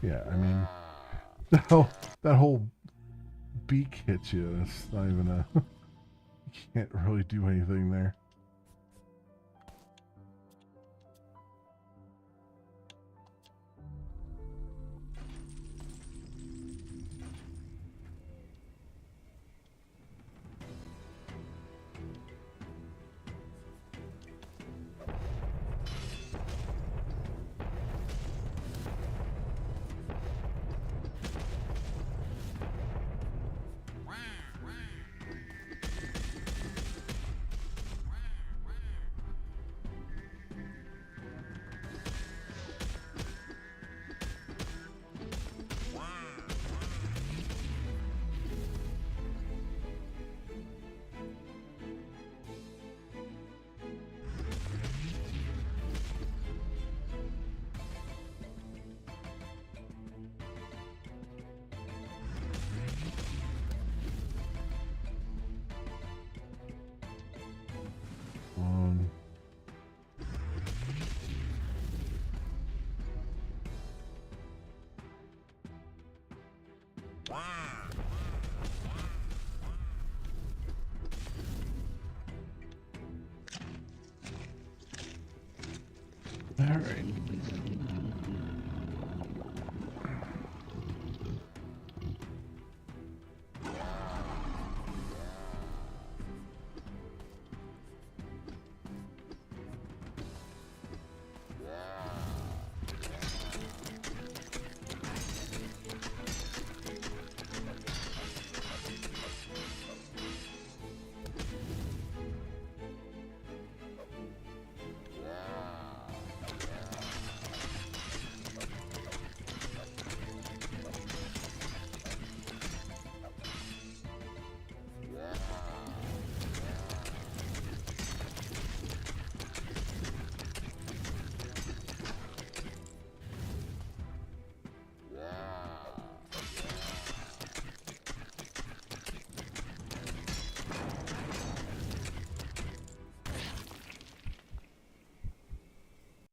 Yeah, I mean, that whole beak hits you. It's not even a. You can't really do anything there. Alright.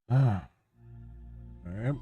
Ah. Alright.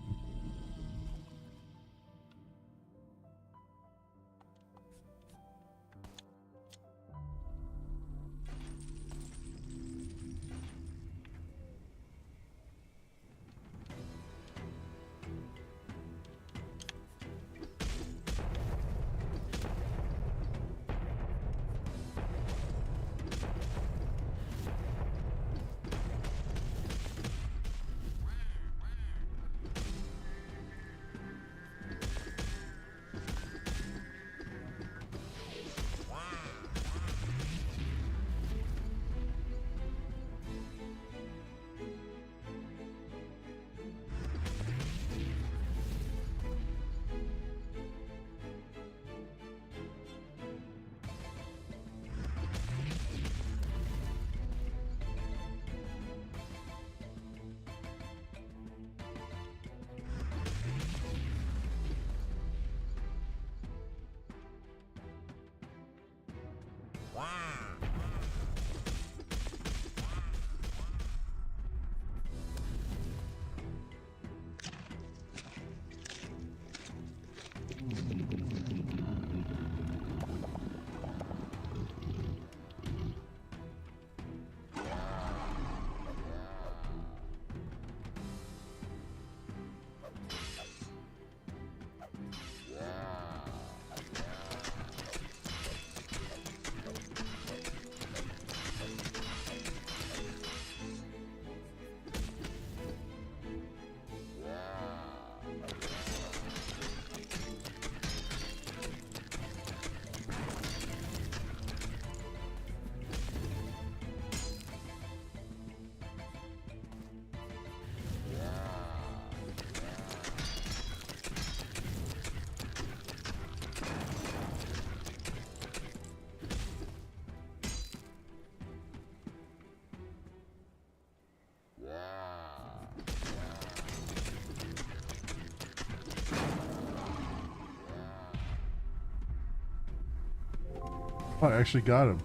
Oh, I actually got him.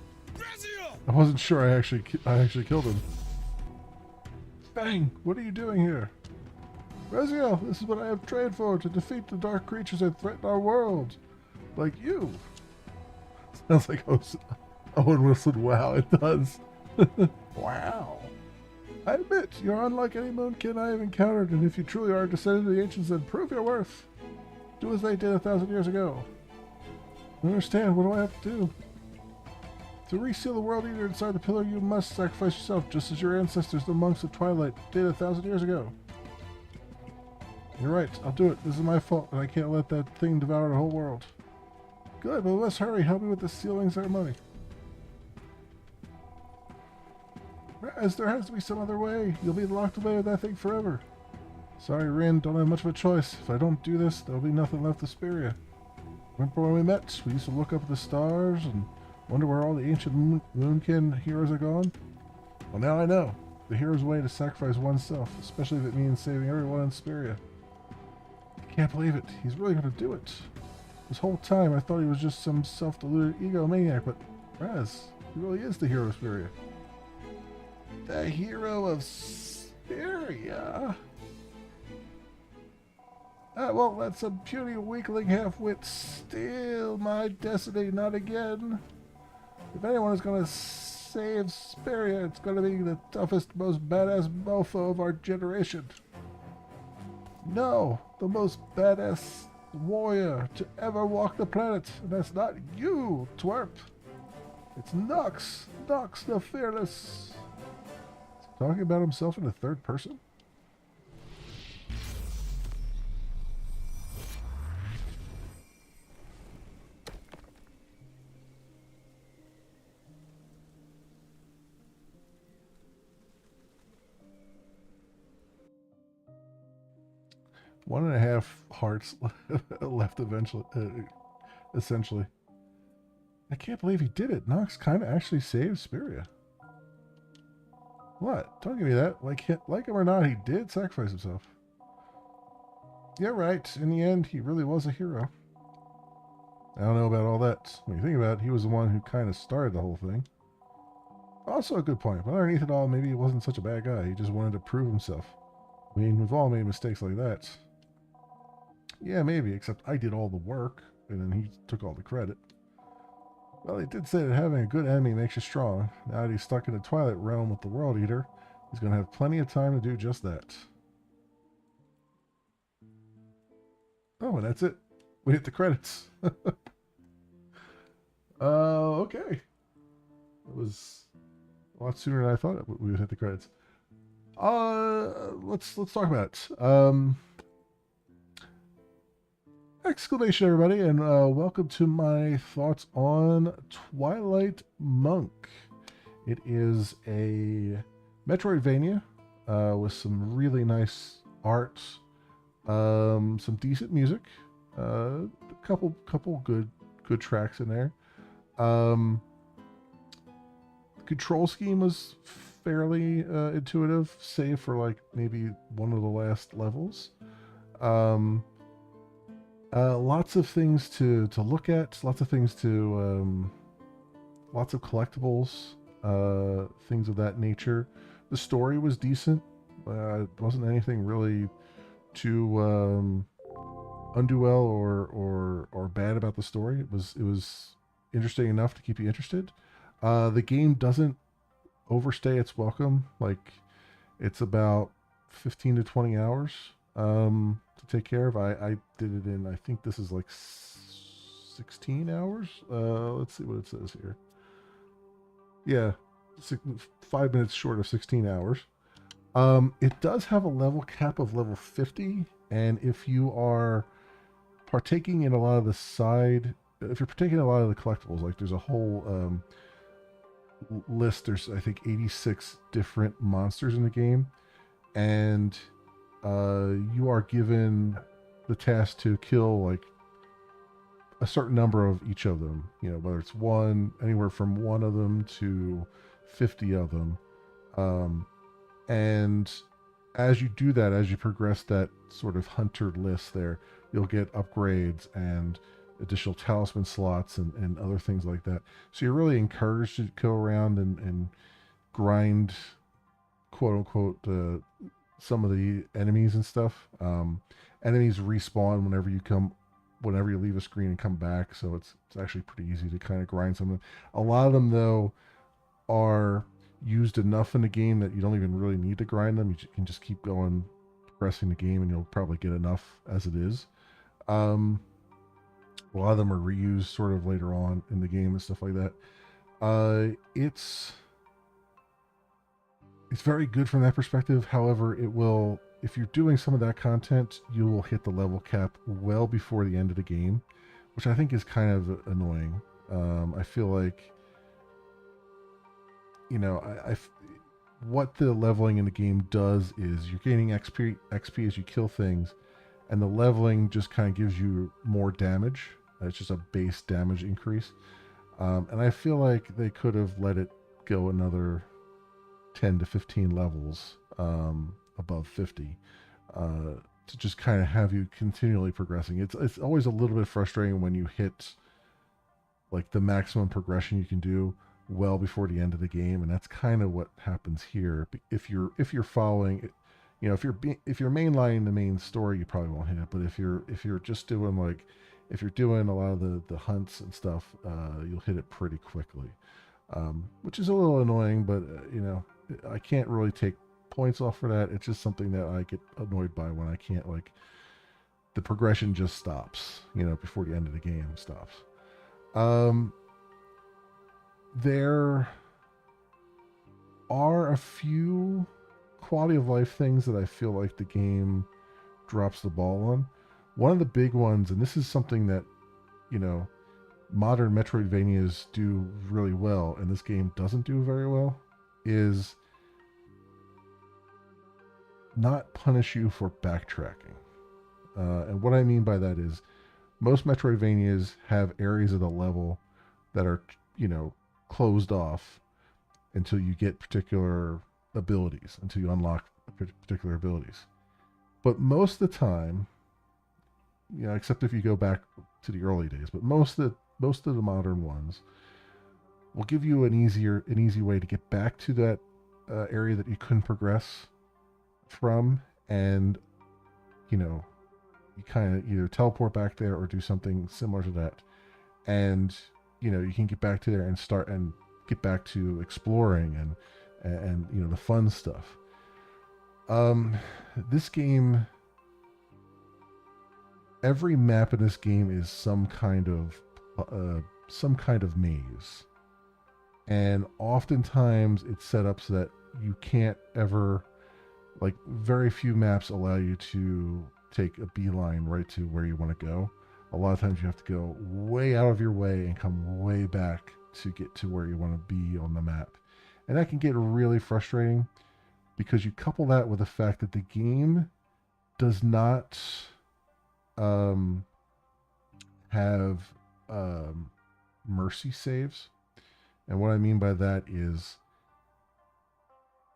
I wasn't sure I actually killed him. Bang! What are you doing here? Raziel, this is what I have trained for, to defeat the dark creatures that threaten our world. Like you. Sounds like Owen Wilson. Wow, it does. Wow. I admit, you're unlike any moonkin I have encountered, and if you truly are a descendant of the ancients, then prove your worth. Do as they did 1,000 years ago. I understand, what do I have to do? To reseal the World Eater inside the pillar, you must sacrifice yourself, just as your ancestors, the monks of Twilight, did 1,000 years ago. You're right, I'll do it. This is my fault, and I can't let that thing devour the whole world. Good, but let's hurry. Help me with the sealing ceremony. As there has to be some other way. You'll be locked away with that thing forever. Sorry, Rin, don't have much of a choice. If I don't do this, there'll be nothing left to spare you. Remember when we met? We used to look up at the stars and wonder where all the ancient Moonkin heroes are gone? Well, now I know. The hero's way to sacrifice oneself, especially if it means saving everyone in Speria. I can't believe it. He's really going to do it. This whole time I thought he was just some self-deluded egomaniac, but Raz, he really is the hero of Speria. The hero of Speria? Well, that's a puny weakling half-wit. Steal my destiny, not again. If anyone is going to save Speria. It's gonna be the toughest, most badass mofo of our generation. No, the most badass warrior to ever walk the planet. And that's not you, twerp. It's Nux. Nux the Fearless. Is he talking about himself in the third person? One and a half hearts left eventually, essentially. I can't believe he did it. Nox kind of actually saved Speria. What? Don't give me that. Like him or not, he did sacrifice himself. Yeah, right. In the end, he really was a hero. I don't know about all that. When you think about it, he was the one who kind of started the whole thing. Also a good point. But underneath it all, maybe he wasn't such a bad guy. He just wanted to prove himself. I mean, we've all made mistakes like that. Yeah, maybe, except I did all the work, and then he took all the credit. Well, he did say that having a good enemy makes you strong. Now that he's stuck in the Twilight realm with the World Eater, he's going to have plenty of time to do just that. Oh, and that's it. We hit the credits. Okay. It was a lot sooner than I thought we would hit the credits. Let's talk about it. Exclamation, everybody, and welcome to my thoughts on Twilight Monk. It is a Metroidvania with some really nice art, some decent music, a couple good tracks in there. The control scheme was fairly intuitive, save for like maybe one of the last levels. Lots of things to look at, lots of things to, lots of collectibles, things of that nature. The story was decent. It wasn't anything really too undo well or bad about the story. It was interesting enough to keep you interested. The game doesn't overstay its welcome. Like, it's about 15 to 20 hours. To take care of. I did it in, I think this is like 16 hours. Let's see what it says here. Yeah, 5 minutes short of 16 hours. It does have a level cap of level 50, and if you are partaking in a lot of the if you're partaking in a lot of the collectibles, like there's a whole list. There's, I think, 86 different monsters in the game, and you are given the task to kill like a certain number of each of them, you know, whether it's anywhere from one of them to 50 of them. And as you do that, as you progress that sort of hunter list there, you'll get upgrades and additional talisman slots and other things like that. So you're really encouraged to go around and grind, quote unquote, some of the enemies and stuff. Enemies respawn whenever you leave a screen and come back, so it's actually pretty easy to kind of grind some of them. A lot of them, though, are used enough in the game that you don't even really need to grind them. You can just keep going, progressing the game, and you'll probably get enough as it is. A lot of them are reused sort of later on in the game and stuff like that. It's very good from that perspective. However, if you're doing some of that content, you will hit the level cap well before the end of the game, which I think is kind of annoying. I feel like, you know, what the leveling in the game does is you're gaining XP as you kill things, and the leveling just kind of gives you more damage. It's just a base damage increase. And I feel like they could have let it go another 10 to 15 levels above 50 to just kind of have you continually progressing. It's always a little bit frustrating when you hit like the maximum progression you can do well before the end of the game, and that's kind of what happens here. If you're following, you know, if you're mainlining the main story, you probably won't hit it. But if you're just doing if you're doing a lot of the hunts and stuff, you'll hit it pretty quickly. which is a little annoying, but I can't really take points off for that. It's just something that I get annoyed by when I can't, like, the progression just stops, before the end of the game stops. Um, there are a few quality of life things that I feel like the game drops the ball on. One of the big ones, and this is something that, you know, modern Metroidvanias do really well, and this game doesn't do very well, is not punish you for backtracking. And what I mean by that is most Metroidvanias have areas of the level that are, closed off until you get particular abilities, until you unlock particular abilities. But most of the time, except if you go back to the early days, but most of the modern ones will give you an easy way to get back to that area that you couldn't progress from, and you kind of either teleport back there or do something similar to that, and you can get back to there and start and get back to exploring and the fun stuff. This game, every map in this game is some kind of maze, and oftentimes it's set up so that you can't ever, like, very few maps allow you to take a beeline right to where you want to go. A lot of times you have to go way out of your way and come way back to get to where you want to be on the map. And that can get really frustrating because you couple that with the fact that the game does not have mercy saves. And what I mean by that is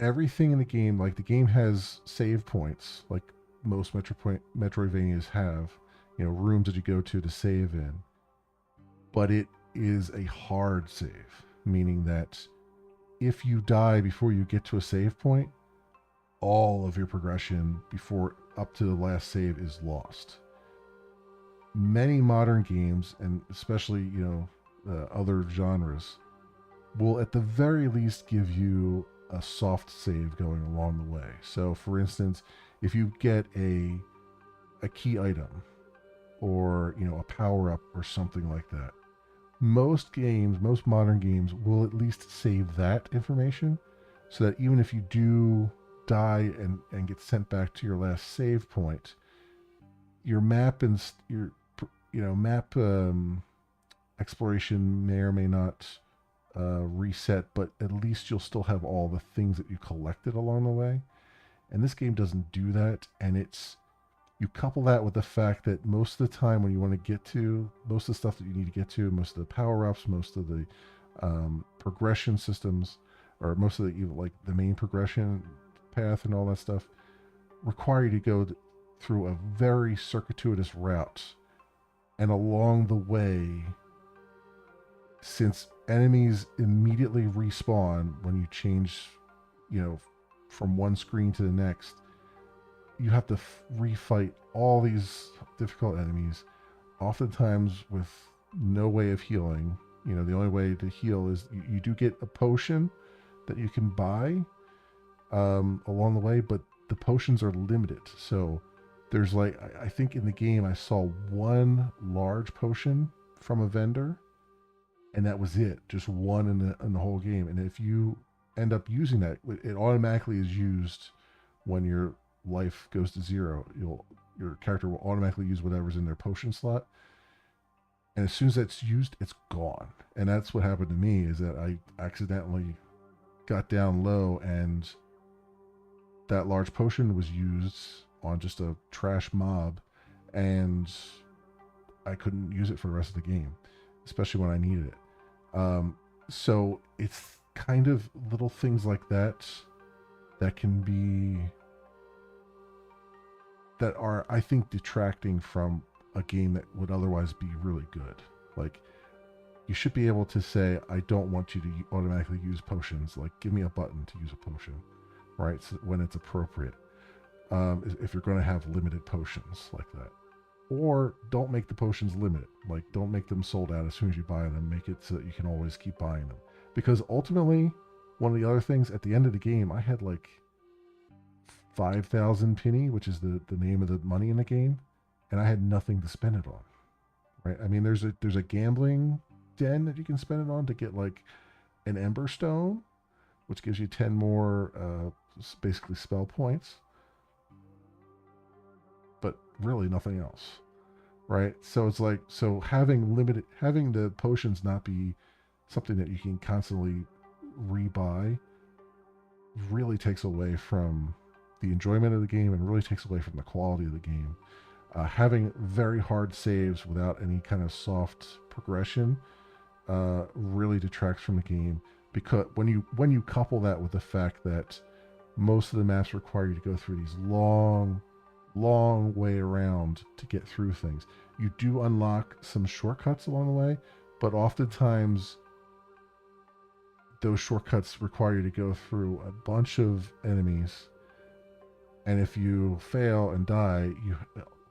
everything in the game, like, the game has save points, like most Metroidvanias have, rooms that you go to save in. But it is a hard save, meaning that if you die before you get to a save point, all of your progression before up to the last save is lost. Many modern games, and especially other genres, will at the very least give you a soft save going along the way. So, for instance, if you get a key item or a power up or something like that, most modern games will at least save that information, so that even if you do die and get sent back to your last save point, your map and your map exploration may or may not reset, but at least you'll still have all the things that you collected along the way. And this game doesn't do that, and you couple that with the fact that most of the time when you want to get to most of the stuff that you need to get to, most of the power-ups, most of the progression systems, or most of the main progression path and all that stuff, require you to go through a very circuitous route. And along the way, since enemies immediately respawn when you change, from one screen to the next, you have to refight all these difficult enemies, oftentimes with no way of healing. The only way to heal is you do get a potion that you can buy along the way, but the potions are limited. So there's, like, I think in the game I saw one large potion from a vendor, and that was it, just one in the whole game. And if you end up using that, it automatically is used when your life goes to zero. Your character will automatically use whatever's in their potion slot, and as soon as that's used, it's gone. And that's what happened to me, is that I accidentally got down low, and that large potion was used on just a trash mob, and I couldn't use it for the rest of the game, especially when I needed it. So it's kind of little things like that that are, I think, detracting from a game that would otherwise be really good. Like, you should be able to say, I don't want you to automatically use potions. Like, give me a button to use a potion, right? So when it's appropriate. If you're going to have limited potions like that. Or don't make the potions limited. Like, don't make them sold out as soon as you buy them. Make it so that you can always keep buying them. Because ultimately, one of the other things at the end of the game, I had like 5,000 penny, which is the name of the money in the game, and I had nothing to spend it on. Right? I mean, there's a gambling den that you can spend it on to get like an Ember Stone, which gives you 10 more, basically spell points, but really nothing else. Right? So it's like, so having the potions not be something that you can constantly rebuy really takes away from the enjoyment of the game and really takes away from the quality of the game. Having very hard saves without any kind of soft progression really detracts from the game, because when you couple that with the fact that most of the maps require you to go through these long way around to get through things. You do unlock some shortcuts along the way, but oftentimes those shortcuts require you to go through a bunch of enemies, and if you fail and die, you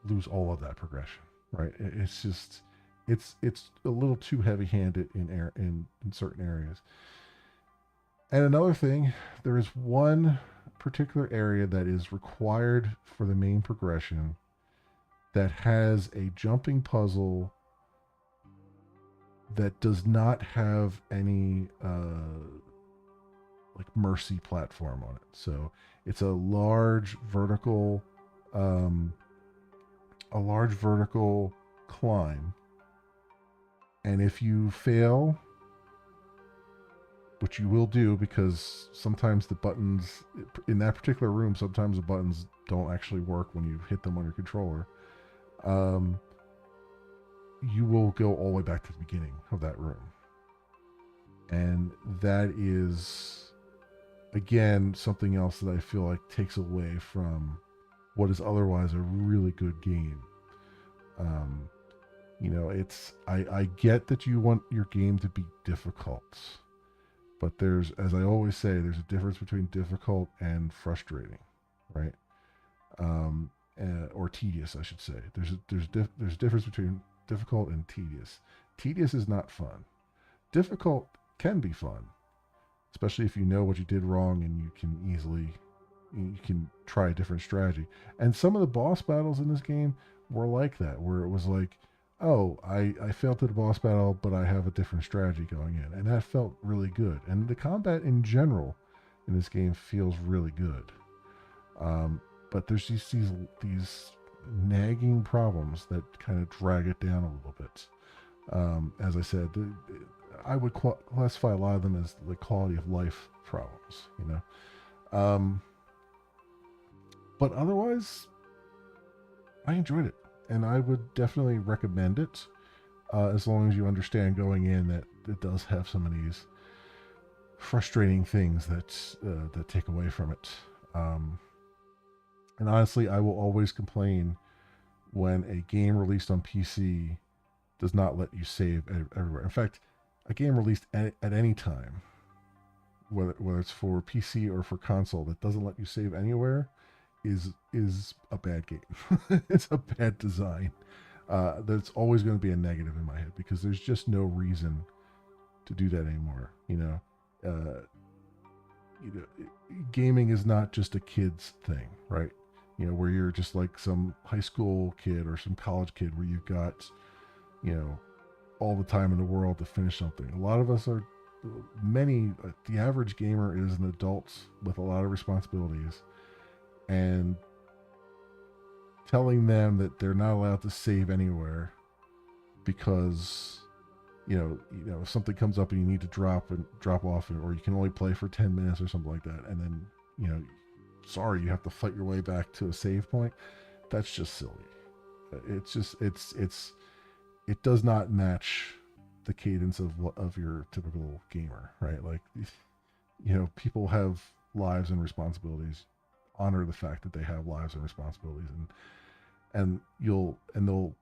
lose all of that progression. Right? It's just it's a little too heavy-handed in certain areas. And another thing, there is one particular area that is required for the main progression that has a jumping puzzle that does not have any like mercy platform on it. So it's um, a large vertical climb, and if you fail, which you will do, because sometimes the buttons in that particular room, sometimes the buttons don't actually work when you hit them on your controller. You will go all the way back to the beginning of that room. And that is, again, something else that I feel like takes away from what is otherwise a really good game. It's I get that you want your game to be difficult, but as I always say, there's a difference between difficult and frustrating, right? Or tedious, I should say. There's a difference between difficult and tedious. Tedious is not fun. Difficult can be fun, especially if you know what you did wrong and you can try a different strategy. And some of the boss battles in this game were like that, where it was like, oh, I failed to the boss battle, but I have a different strategy going in. And that felt really good. And the combat in general in this game feels really good. But there's these nagging problems that kind of drag it down a little bit. As I said, I would classify a lot of them as the quality of life problems, But otherwise, I enjoyed it, and I would definitely recommend it, as long as you understand going in that it does have some of these frustrating things that take away from it. And honestly, I will always complain when a game released on PC does not let you save everywhere. In fact, a game released at any time, whether it's for PC or for console, that doesn't let you save anywhere is a bad game. It's a bad design. That's always going to be a negative in my head, because there's just no reason to do that anymore. Gaming is not just a kid's thing, right? Where you're just like some high school kid or some college kid where you've got, all the time in the world to finish something. A lot of us are, the average gamer is an adult with a lot of responsibilities, and telling them that they're not allowed to save anywhere because if something comes up and you need to drop off, or you can only play for 10 minutes or something like that, and then sorry, you have to fight your way back to a save point. That's just silly. It does not match the cadence of your typical gamer, right? Like, people have lives and responsibilities. Honor the fact that they have lives and responsibilities, and they'll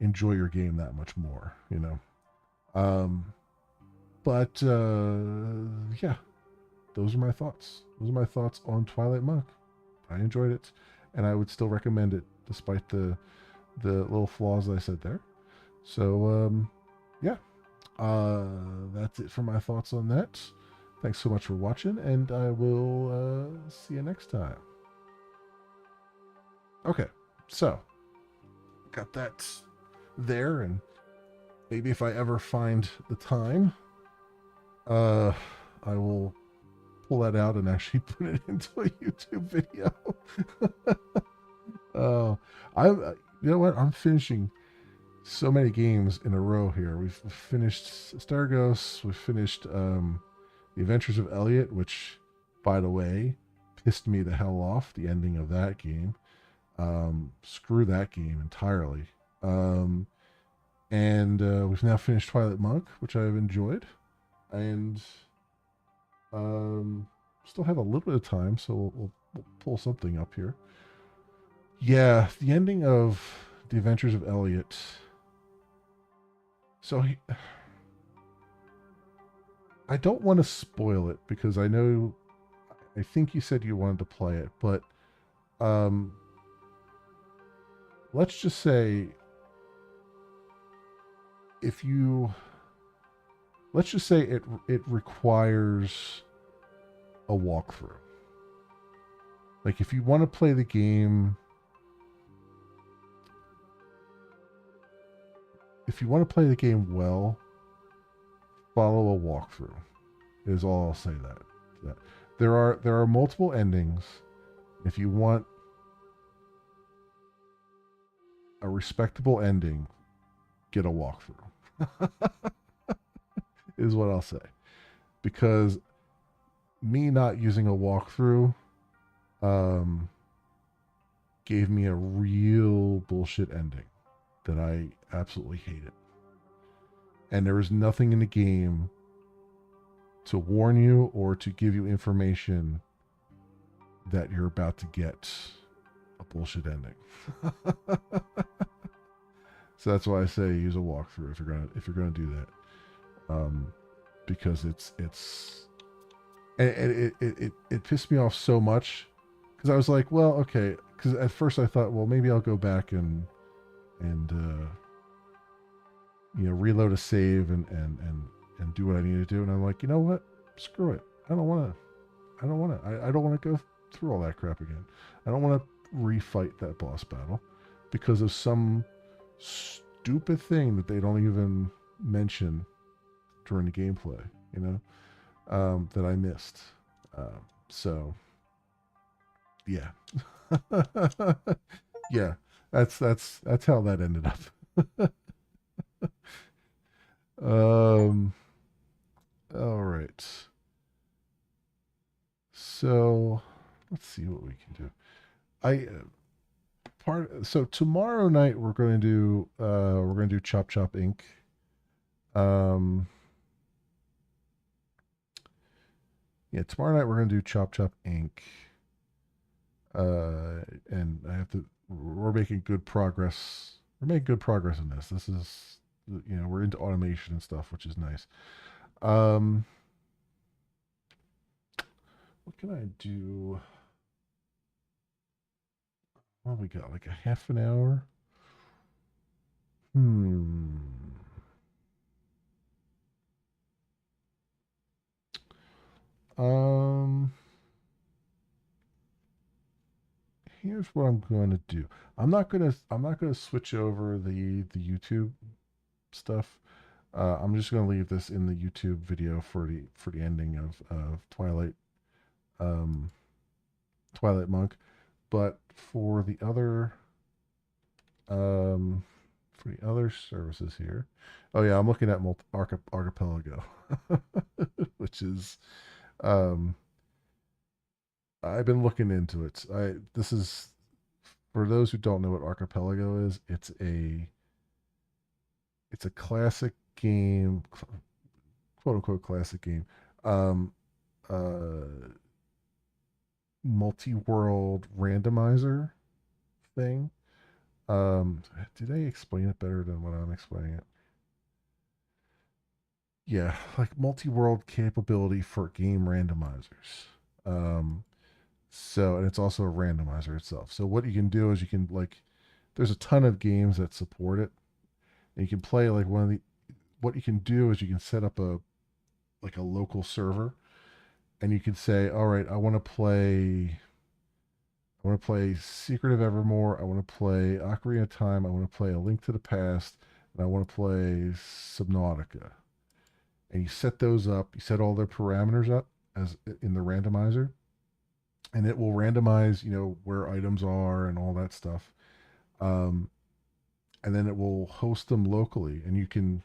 enjoy your game that much more, But yeah, those are my thoughts. Those are my thoughts on Twilight Monk. I enjoyed it, and I would still recommend it, despite the little flaws that I said there. So yeah, That's it for my thoughts on that. Thanks so much for watching, and I will see you next time. Okay, so got that there, and maybe if I ever find the time, uh, I will pull that out and actually put it into a YouTube video. uh, you know what? I'm finishing so many games in a row here. We've finished Stargos. We've finished The Adventures of Elliot, which, by the way, pissed me the hell off. The ending of that game. Screw that game entirely. Um, and we've now finished Twilight Monk, which I've enjoyed, and um, still have a little bit of time, so we'll pull something up here. Yeah, the ending of The Adventures of Elliot. So I don't want to spoil it because I think you said you wanted to play it, but um, let's just say if you let's just say it requires a walkthrough. Like if you want to play the game, well, follow a walkthrough. Is all I'll say. That there are multiple endings. If you want a respectable ending, get a walkthrough. Is what I'll say. Because me not using a walkthrough gave me a real bullshit ending that I absolutely hated. And there is nothing in the game to warn you or to give you information that you're about to get a bullshit ending. So that's why I say use a walkthrough if you're gonna do that, because it pissed me off so much because I was like, well, okay, because at first I thought, well, maybe I'll go back and reload a save and do what I need to do, and I'm like, you know what, screw it, I don't want to go through all that crap again. I don't want to refight that boss battle because of some stupid thing that they don't even mention during the gameplay, that I missed. So, yeah, yeah, that's how that ended up. All right. So, let's see what we can do. I so tomorrow night we're going to do Chop Chop Inc. Yeah, tomorrow night we're going to do Chop Chop Inc. And we're making good progress. We're making good progress in this. This is, we're into automation and stuff, which is nice. What can I do? Well, we got like a half an hour. Um, Here's what I'm going to do. I'm not gonna switch over the YouTube stuff. I'm just gonna leave this in the YouTube video for the ending of um, Twilight Monk. But for the other services here, oh yeah, I'm looking at Archipelago, which is um, I've been looking into it. This is for those who don't know what Archipelago is. It's a classic game, quote unquote classic game. Um, Multi-world randomizer thing. Did they explain it better than what I'm explaining it? Yeah, like multi-world capability for game randomizers. Um, and it's also a randomizer itself. So what you can do is you can there's a ton of games that support it, and you can play like what you can do is you can set up a like a local server, and you can say, all right, I want to play Secret of Evermore. I want to play Ocarina of Time. I want to play A Link to the Past, and I want to play Subnautica. And you set those up. You set all their parameters up as in the randomizer, and it will randomize, where items are and all that stuff. Um, and then it will host them locally, and you can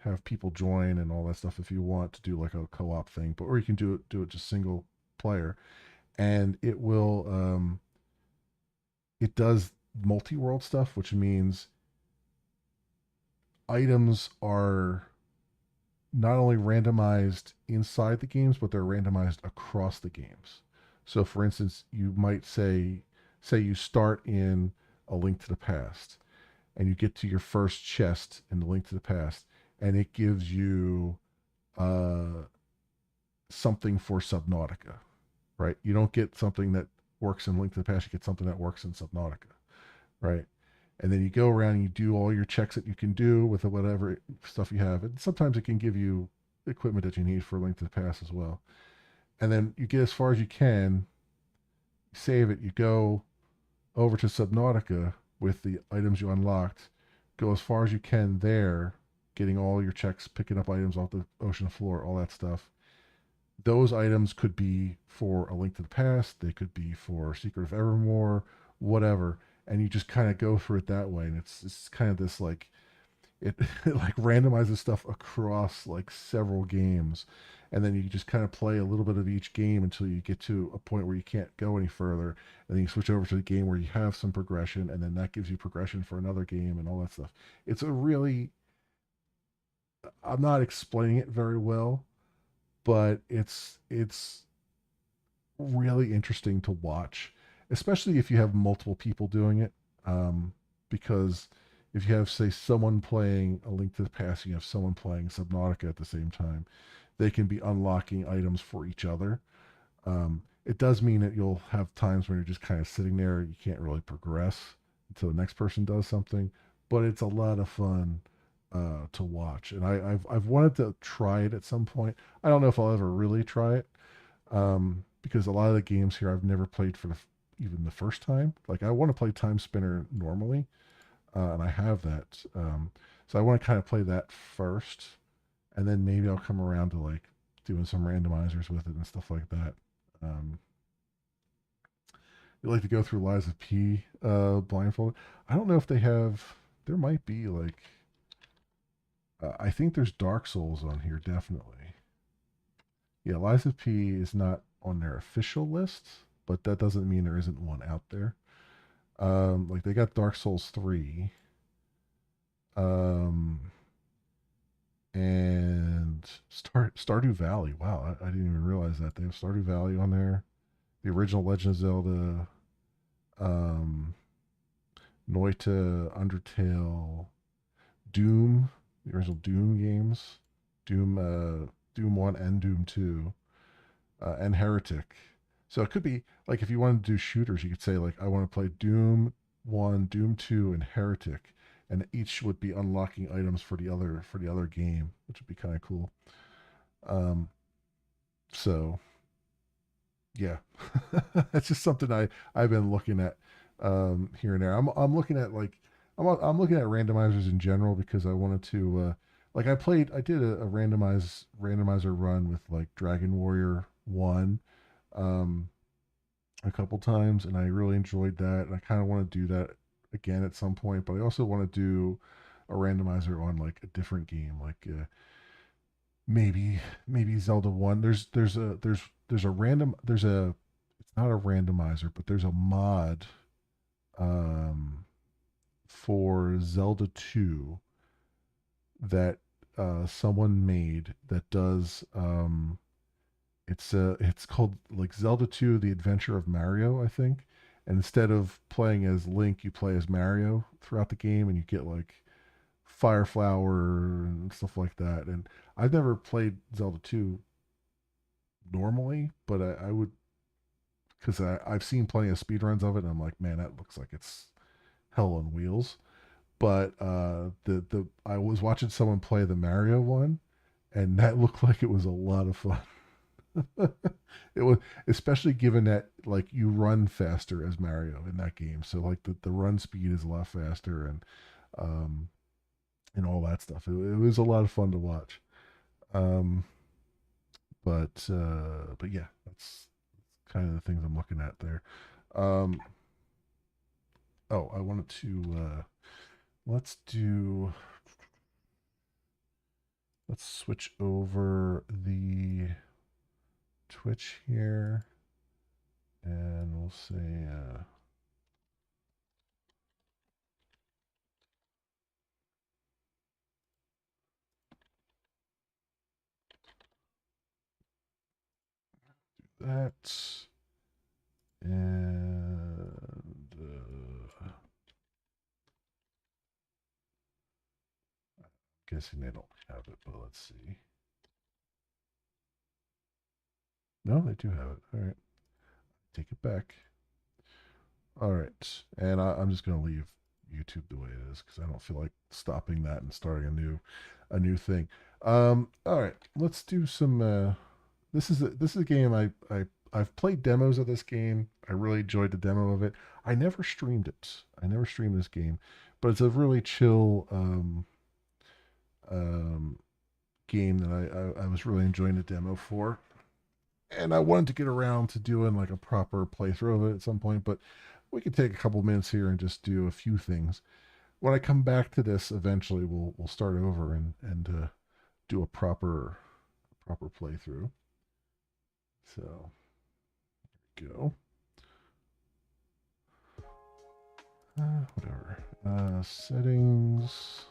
have people join and all that stuff if you want to do like a co-op thing, but or you can do it just single player, and it does multi-world stuff, which means items are not only randomized inside the games, but they're randomized across the games. So, for instance, you might say you start in A Link to the Past, and you get to your first chest in The Link to the Past, and it gives you uh, something for Subnautica, right? You don't get something that works in Link to the Past; you get something that works in Subnautica, right? And then you go around and you do all your checks that you can do with whatever stuff you have. And sometimes it can give you equipment that you need for Link to the Past as well. And then you get as far as you can, save it, you go over to Subnautica with the items you unlocked, go as far as you can there, getting all your checks, picking up items off the ocean floor, all that stuff. Those items could be for A Link to the Past, they could be for Secret of Evermore, whatever. And you just kind of go through it that way. And it's kind of this like, it like randomizes stuff across like several games, and then you just kind of play a little bit of each game until you get to a point where you can't go any further, and then you switch over to the game where you have some progression, and then that gives you progression for another game and all that stuff. It's a really, I'm not explaining it very well, but it's really interesting to watch, especially if you have multiple people doing it. Because if you have, say, someone playing A Link to the Past, you have someone playing Subnautica at the same time, they can be unlocking items for each other. It does mean that you'll have times when you're just kind of sitting there, you can't really progress until the next person does something, but it's a lot of fun to watch. And I've wanted to try it at some point. I don't know if I'll ever really try it, because a lot of the games here I've never played for even the first time. Like I want to play Time Spinner normally, and I have that. So I want to kind of play that first, and then maybe I'll come around to like doing some randomizers with it and stuff like that. Um, you like to go through Lies of P blindfolded. I don't know if they have. There might be like. I think there's Dark Souls on here definitely. Yeah, Lies of P is not on their official list, but that doesn't mean there isn't one out there. Like they got Dark Souls 3. Um, and Stardew Valley. Wow, I didn't even realize that. They have Stardew Valley on there. The original Legend of Zelda, um, Noita, Undertale, Doom, the original Doom games, Doom 1 and Doom 2, and Heretic. So it could be like if you wanted to do shooters, you could say like I want to play Doom 1, Doom 2, and Heretic, and each would be unlocking items for the other game, which would be kind of cool. Um, so yeah, that's just something I've been looking at here and there. I'm looking at like I'm looking at randomizers in general because I wanted to like I did a randomizer run with like Dragon Warrior 1 um a couple times, and I really enjoyed that, and I kind of want to do that again at some point, but I also want to do a randomizer on like a different game, like maybe Zelda 1. There's a random there's a it's not a randomizer, but there's a mod um for Zelda 2 that someone made that does it's called like Zelda 2 The Adventure of Mario, I think. And instead of playing as Link, you play as Mario throughout the game, and you get like Fire Flower and stuff like that. And I've never played Zelda 2 normally, but I would, because I've seen plenty of speedruns of it, and I'm like, man, that looks like it's hell on wheels. but the I was watching someone play the Mario one, and that looked like it was a lot of fun. It was, especially given that like you run faster as Mario in that game, so like the run speed is a lot faster, um and all that stuff. It was a lot of fun to watch. Um, but yeah, that's kind of the things I'm looking at there. Um, oh, I wanted to let's do let's switch over the Twitch here, and we'll say that, and guessing they don't have it, but let's see. No, they do have it. All right, take it back. All right, and I'm just gonna leave YouTube the way it is because I don't feel like stopping that and starting a new thing. All right, let's do some. This is a game I've played demos of this game. I really enjoyed the demo of it. I never streamed it. I never streamed this game, but it's a really chill um, game that I was really enjoying the demo for, and I wanted to get around to doing like a proper playthrough of it at some point, but we could take a couple minutes here and just do a few things. When I come back to this, eventually we'll start over and do a proper playthrough. So there we go. Whatever. Settings.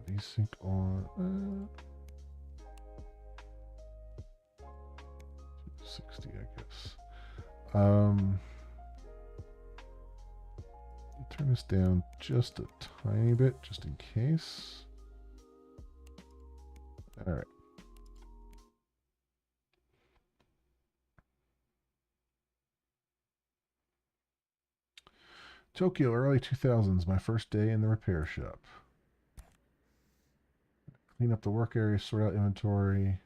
VSync on. 60, I guess. Turn this down just a tiny bit, just in case. All right. Tokyo, early 2000s, my first day in the repair shop. Clean up the work area, sort out inventory.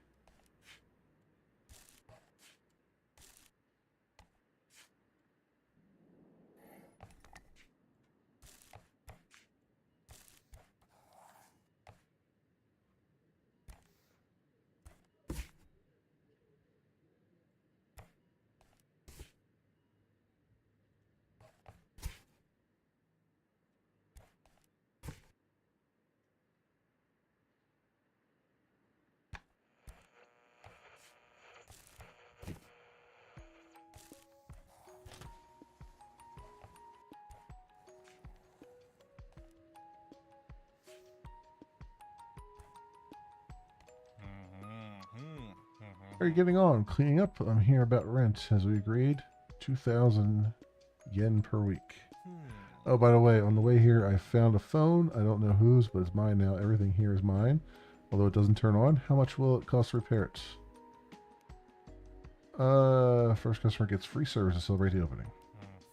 How are you getting on? Cleaning up? I'm here about rent, as we agreed. 2,000 yen per week. Oh, by the way, on the way here, I found a phone. I don't know whose, but it's mine now. Everything here is mine, although it doesn't turn on. How much will it cost to repair it? First customer gets free service to celebrate the opening.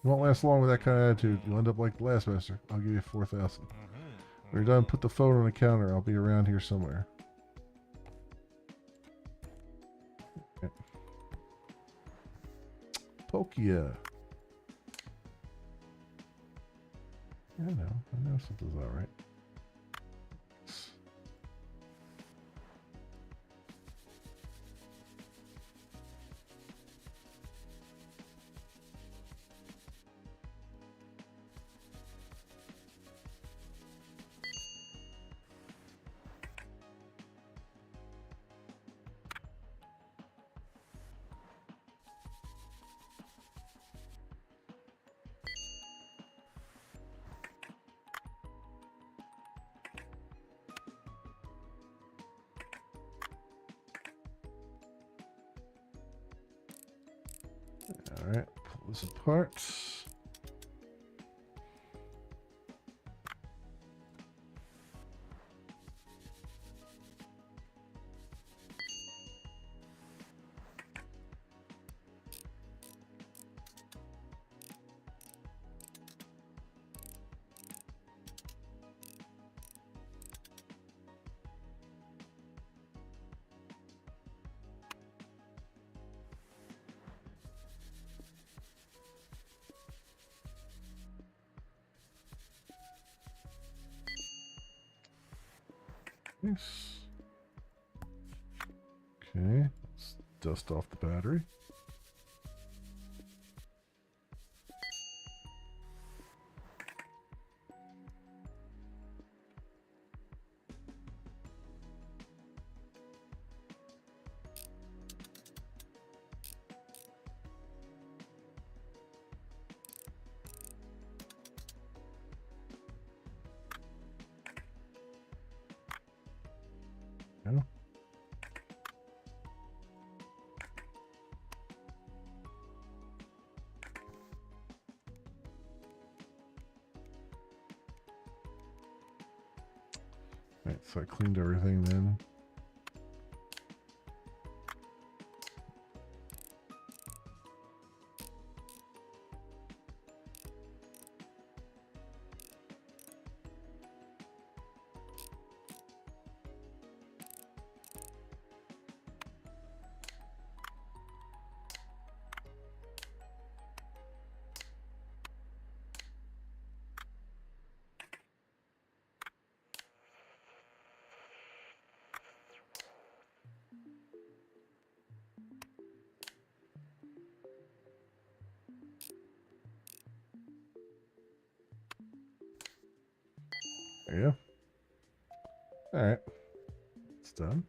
You won't last long with that kind of attitude. You'll end up like the last master. I'll give you 4,000. When you're done, put the phone on the counter. I'll be around here somewhere. Okay. Pokia. Yeah, I know something's all right. All right, pull this apart. Nice. Okay, let's dust off the battery. Yeah. Right, so I cleaned everything then. There you go. Alright. It's done.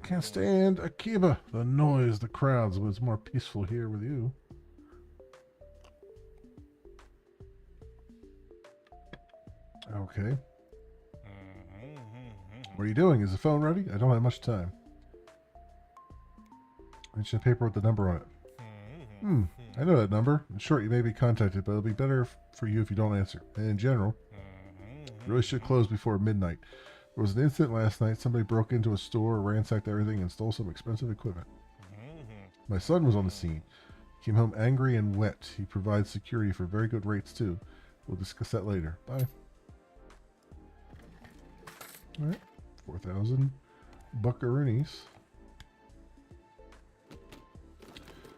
Can't stand Akiba. The noise, the crowds, but it's more peaceful here with you. Okay. What are you doing? Is the phone ready? I don't have much time. Ancient paper with the number on it. I know that number. In short, you may be contacted, but it'll be better for you if you don't answer. And in general, you really should close before midnight. There was an incident last night. Somebody broke into a store, ransacked everything, and stole some expensive equipment. My son was on the scene. He came home angry and wet. He provides security for very good rates, too. We'll discuss that later. Bye. Alright. 4,000 buckaroonies.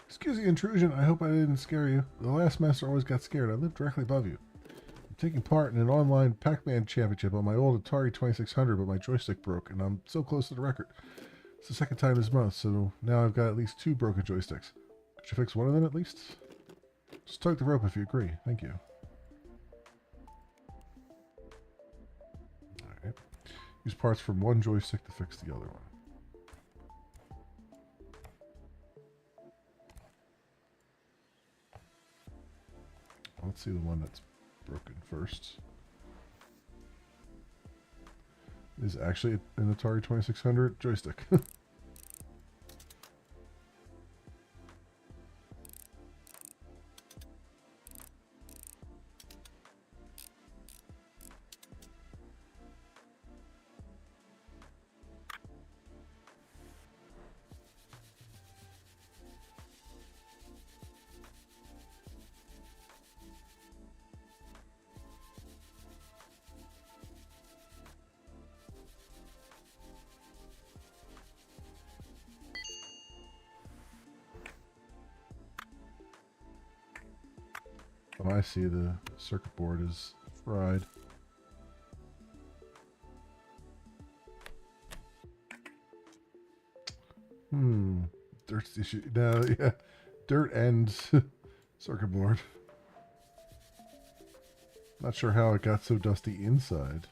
Excuse the intrusion. I hope I didn't scare you. The last master always got scared. I live directly above you. I'm taking part in an online Pac-Man championship on my old Atari 2600, but my joystick broke, and I'm so close to the record. It's the second time this month, so now I've got at least 2 broken joysticks. Could you fix one of them at least? Just tug the rope if you agree. Thank you. Alright. Use parts from one joystick to fix the other one. Let's see the one that's broken first. It is actually an Atari 2600 joystick. Oh, I see, the circuit board is fried. Dirt issue. No, yeah. Dirt and circuit board. Not sure how it got so dusty inside.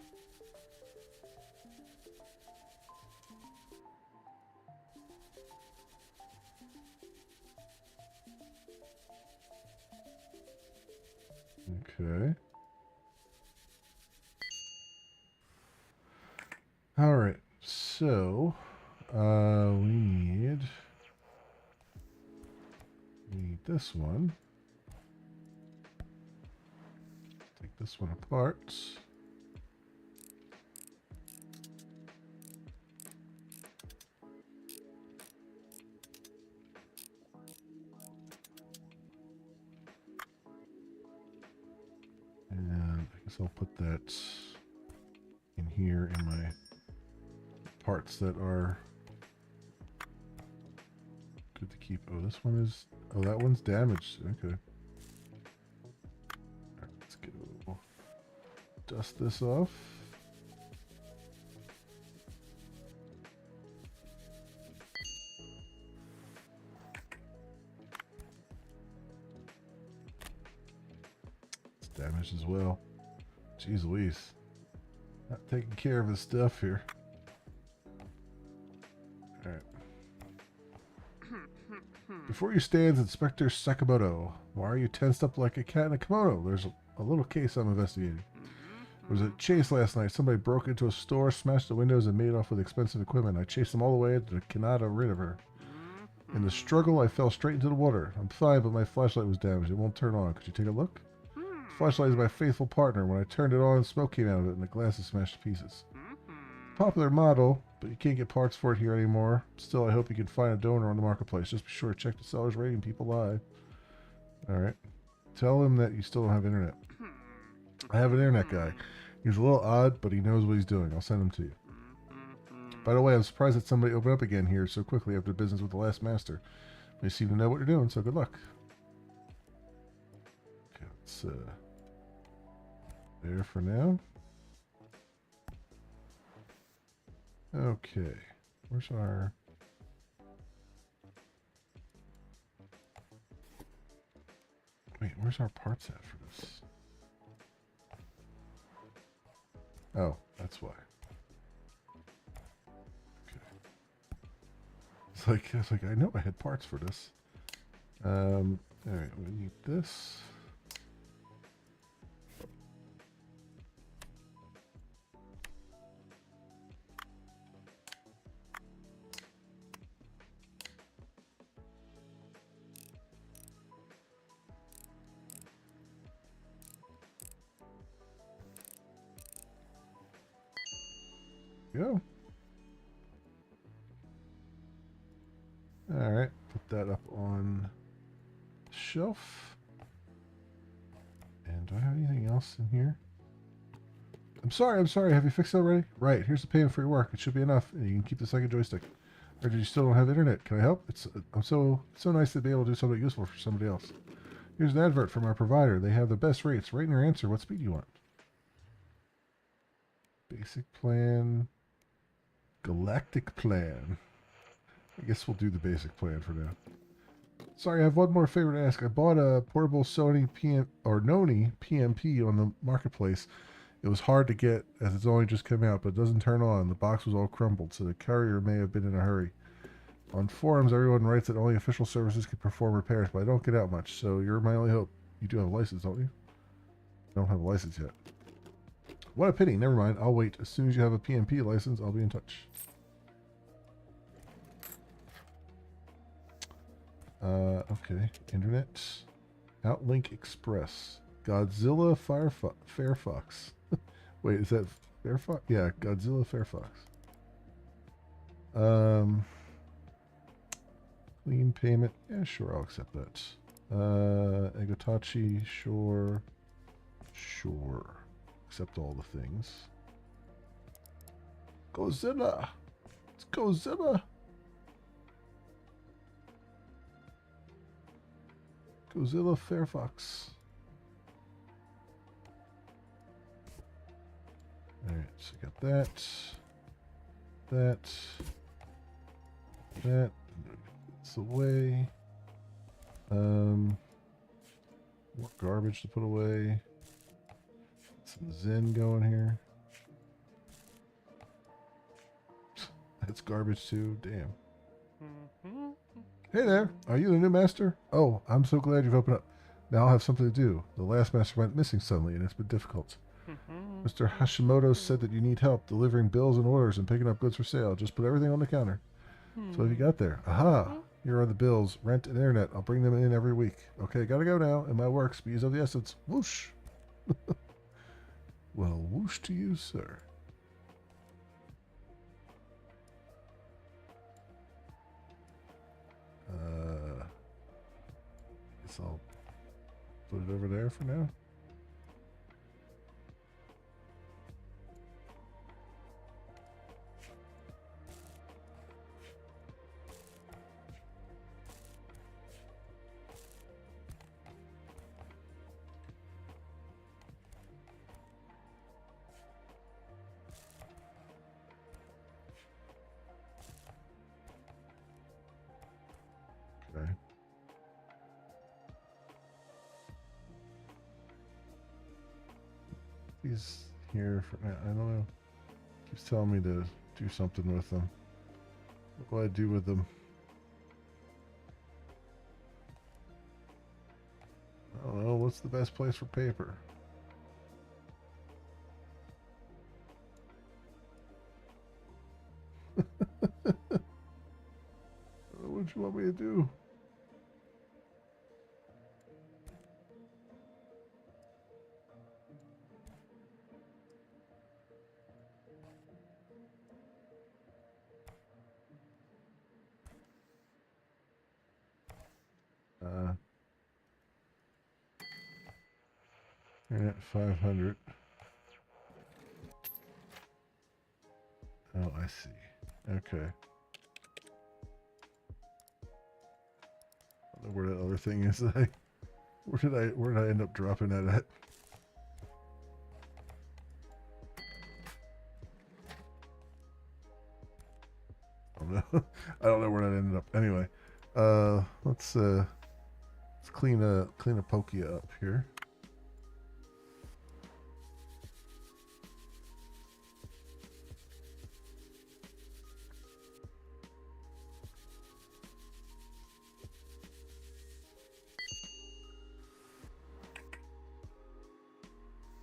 Okay. All right. So, we need this one. Take this one apart. And I guess I'll put that in here in my parts that are good to keep keep? Oh, this one is. Oh, that one's damaged. Okay. Alright, let's go. Dust this off. It's damaged as well. Jeez Louise. Not taking care of his stuff here. Alright. Before you stands Inspector Sakamoto. Why are you tensed up like a cat in a kimono? There's a little case I'm investigating. There was a chase last night. Somebody broke into a store, smashed the windows, and made off with expensive equipment. I chased them all the way and cannot get rid of her. In the struggle, I fell straight into the water. I'm fine, but my flashlight was damaged. It won't turn on. Could you take a look? The flashlight is my faithful partner. When I turned it on, smoke came out of it, and the glass is smashed to pieces. Popular model, but you can't get parts for it here anymore. Still, I hope you can find a donor on the marketplace. Just be sure to check the seller's rating. People lie. Alright. Tell him that you still don't have internet. I have an internet guy. He's a little odd, but he knows what he's doing. I'll send him to you. By the way, I'm surprised that somebody opened up again here so quickly after business with the last master. They seem to know what you're doing, so good luck. Okay, let's there for now. Okay, where's our... Wait, where's our parts at for this? Oh, that's why. Okay. It's like I know I had parts for this. Alright, we need this. Go. Alright, put that up on the shelf. And do I have anything else in here? I'm sorry. Have you fixed it already? Right, here's the payment for your work. It should be enough, and you can keep the second joystick. Or do you still don't have internet? Can I help? I'm so nice to be able to do something useful for somebody else. Here's an advert from our provider. They have the best rates. Write in your answer. What speed do you want? Basic plan. Galactic plan. I guess we'll do the basic plan for now. Sorry, I have one more favor to ask. I bought a portable Sony Noni PMP on the marketplace. It was hard to get as it's only just come out, but it doesn't turn on. The box was all crumbled, so the carrier may have been in a hurry. On forums, everyone writes that only official services can perform repairs, but I don't get out much, so you're my only hope. You do have a license, don't you? I don't have a license yet. What a pity. Never mind. I'll wait. As soon as you have a PMP license, I'll be in touch. Okay. Internet. Outlink Express. Godzilla Firefox. Wait, is that Firefox? Yeah, Godzilla Firefox. Clean payment. Yeah, sure, I'll accept that. Egotachi, sure. Sure. Accept all the things. Godzilla! It's Godzilla! Godzilla Firefox. Alright, so got that. That. It's away. More garbage to put away. Some Zen going here. That's garbage too. Damn. Hey there. Are you the new master? Oh, I'm so glad you've opened up. Now I'll have something to do. The last master went missing suddenly, and it's been difficult. Mr. Hashimoto said that you need help delivering bills and orders and picking up goods for sale. Just put everything on the counter. So what have you got there? Aha! Here are the bills, rent and internet. I'll bring them in every week. Okay, gotta go now. And my work, speed is of the essence. Whoosh! Well, whoosh to you, sir. Guess I'll put it over there for now. these here for now. I don't know. Keeps telling me to do something with them. What do I do with them? I don't know. What's the best place for paper? What do you want me to do? You're at 500. Oh, I see. Okay. I don't know where that other thing is. Where did I end up dropping that at? I don't know. I don't know where that ended up. Anyway, let's clean a Pokia up here.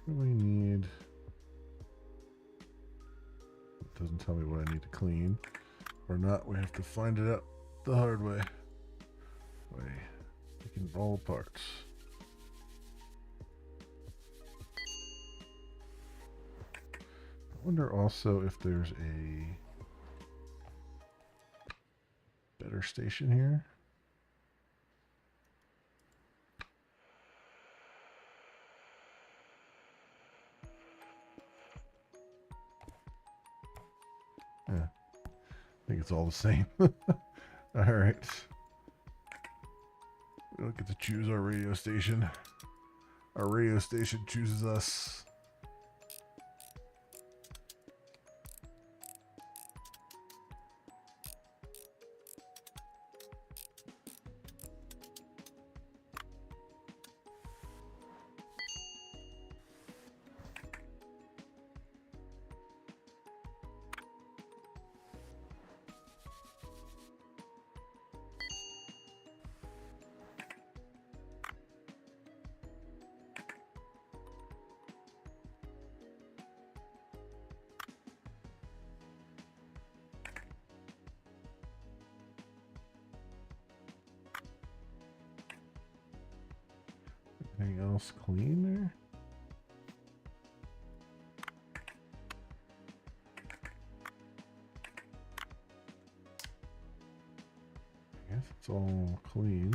We need. It doesn't tell me what I need to clean or not. We have to find it out the hard way. Taking all parts. I wonder also if there's a better station here. Yeah, I think it's all the same. All right. We don't get to choose our radio station. Our radio station chooses us. Anything else clean there? I guess it's all clean.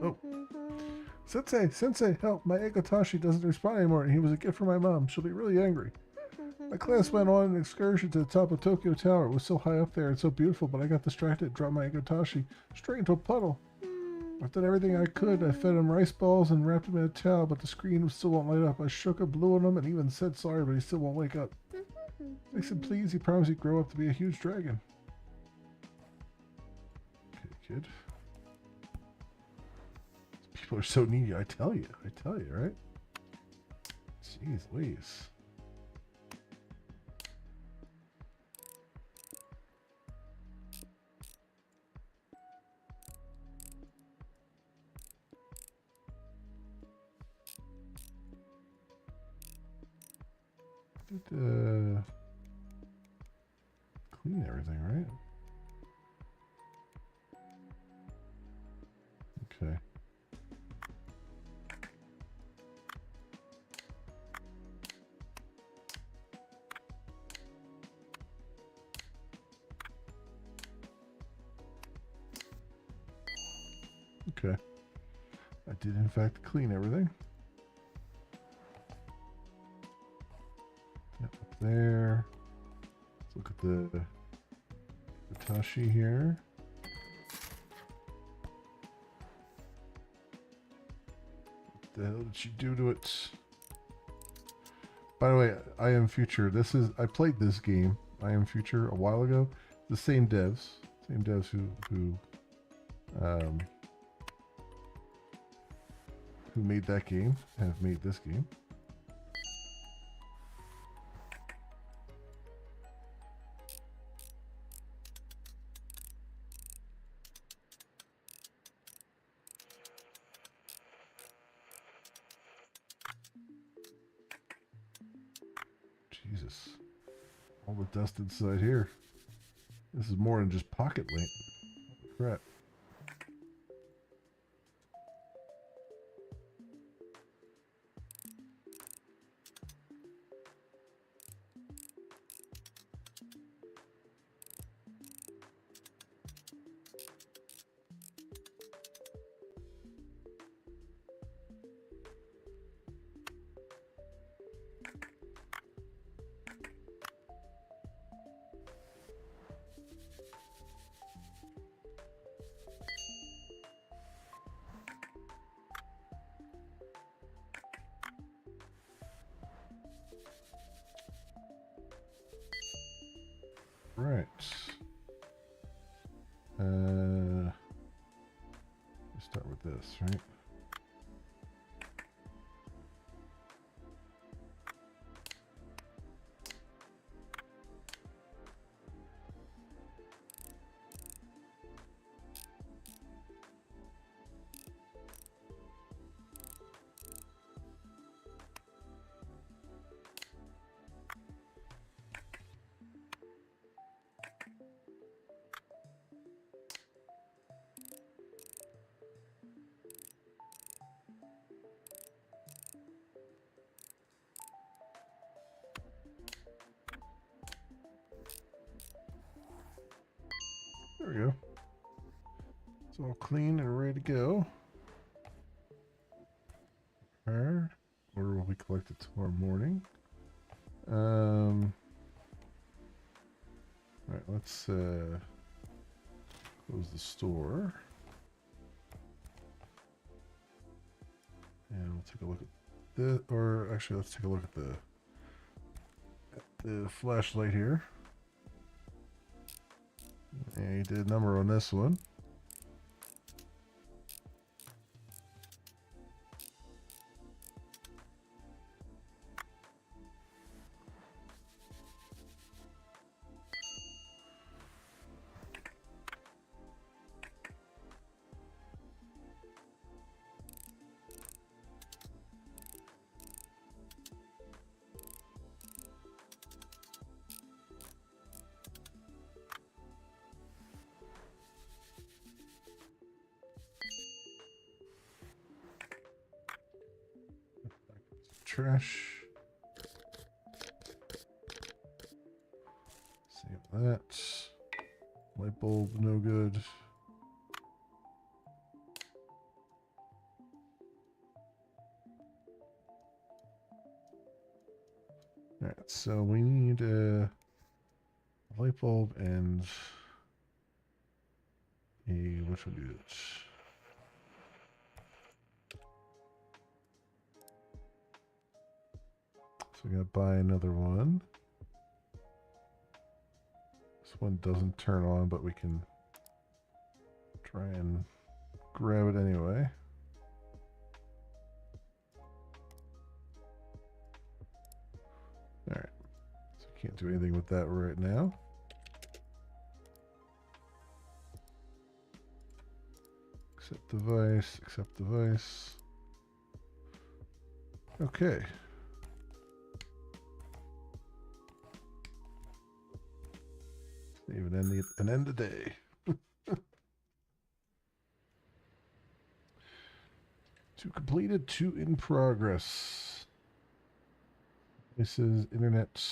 Oh. Sensei, help. My Egotashi doesn't respond anymore, and he was a gift for my mom. She'll be really angry. My class went on an excursion to the top of Tokyo Tower. It was so high up there and so beautiful, but I got distracted and dropped my Egotashi straight into a puddle. I did everything I could. I fed him rice balls and wrapped him in a towel, but the screen still won't light up. I shook him, blew on him, and even said sorry, but he still won't wake up. I said, please, he promised he'd grow up to be a huge dragon. Okay, kid. People are so needy, I tell you, right? Jeez Louise. Clean everything, right? Okay. Okay. I did in fact clean everything. Yep, up there. Let's look at the Tashi here. What the hell did she do to it? By the way, I Am Future. I played this game, I Am Future, a while ago. The same devs um, who made that game have made this game. Jesus. All the dust inside here. This is more than just pocket lint. Holy crap. Right. Let's start with this, right? There we go. It's all clean and ready to go. Order will be collected tomorrow morning. Alright, let's close the store. And we'll take a look at this, or actually let's take a look at the flashlight here. And you did a number on this one. Trash. Save that. Light bulb, no good. Alright, so we need a light bulb and which one do it? So we gotta buy another one. This one doesn't turn on, but we can try and grab it anyway. Alright, so can't do anything with that right now. Accept device, accept device. Okay. Even end the day. 2 completed, 2 in progress. This is internet.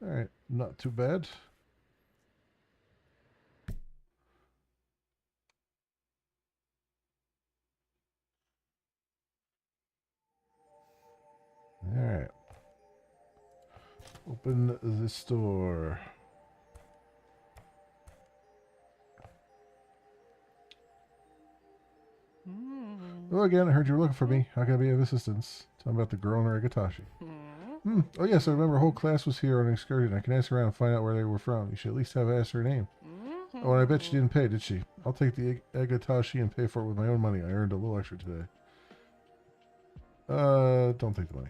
Alright, not too bad. Alright. Open the store. Hello again, I heard you were looking for me. How can I be of assistance? Tell me about the girl in Arigatashi. Oh yes, I remember a whole class was here on an excursion. I can ask around and find out where they were from. You should at least have asked her name. Oh, and I bet she didn't pay, did she? I'll take the egatashi and pay for it with my own money. I earned a little extra today. Don't take the money.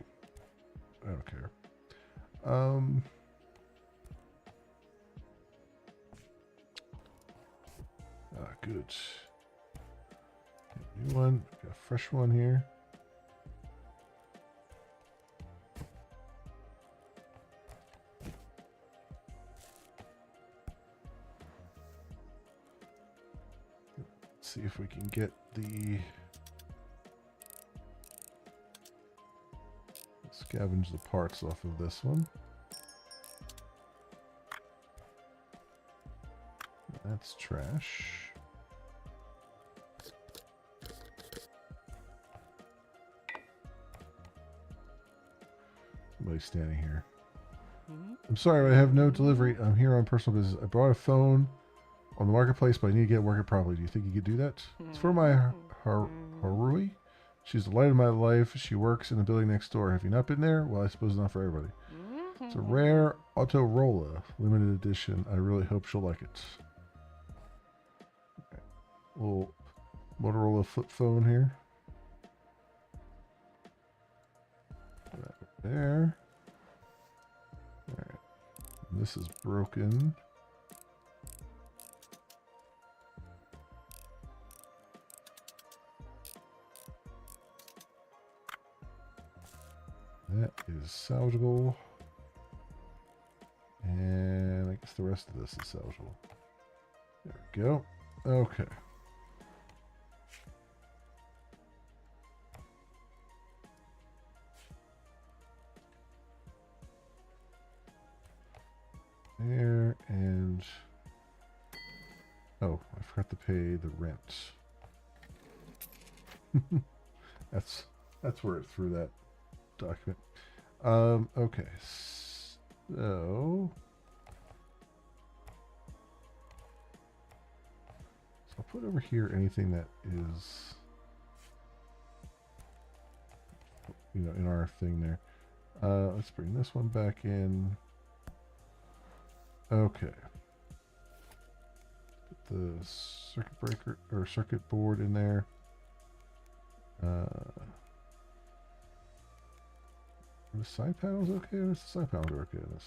I don't care. Good. New one. Got a fresh one here. Let's see if we can get the scavenge the parts off of this one. That's trash. Somebody's standing here. I'm sorry, but I have no delivery. I'm here on personal business. I brought a phone on the marketplace, but I need to get it working properly. Do you think you could do that? It's for my Harui. She's the light of my life. She works in the building next door. Have you not been there? Well, I suppose not for everybody. It's a rare Autorola, limited edition. I really hope she'll like it. Okay. Little Motorola flip phone here. Put that there. Alright. This is broken. That is salvageable. And I guess the rest of this is salvageable. There we go. Okay. There and... Oh, I forgot to pay the rent. That's where it threw that document. Okay, so I'll put over here anything that is, you know, in our thing there. Let's bring this one back in. Okay. Put the circuit breaker or circuit board in there. Are the side panels okay? The side panels are okay in this.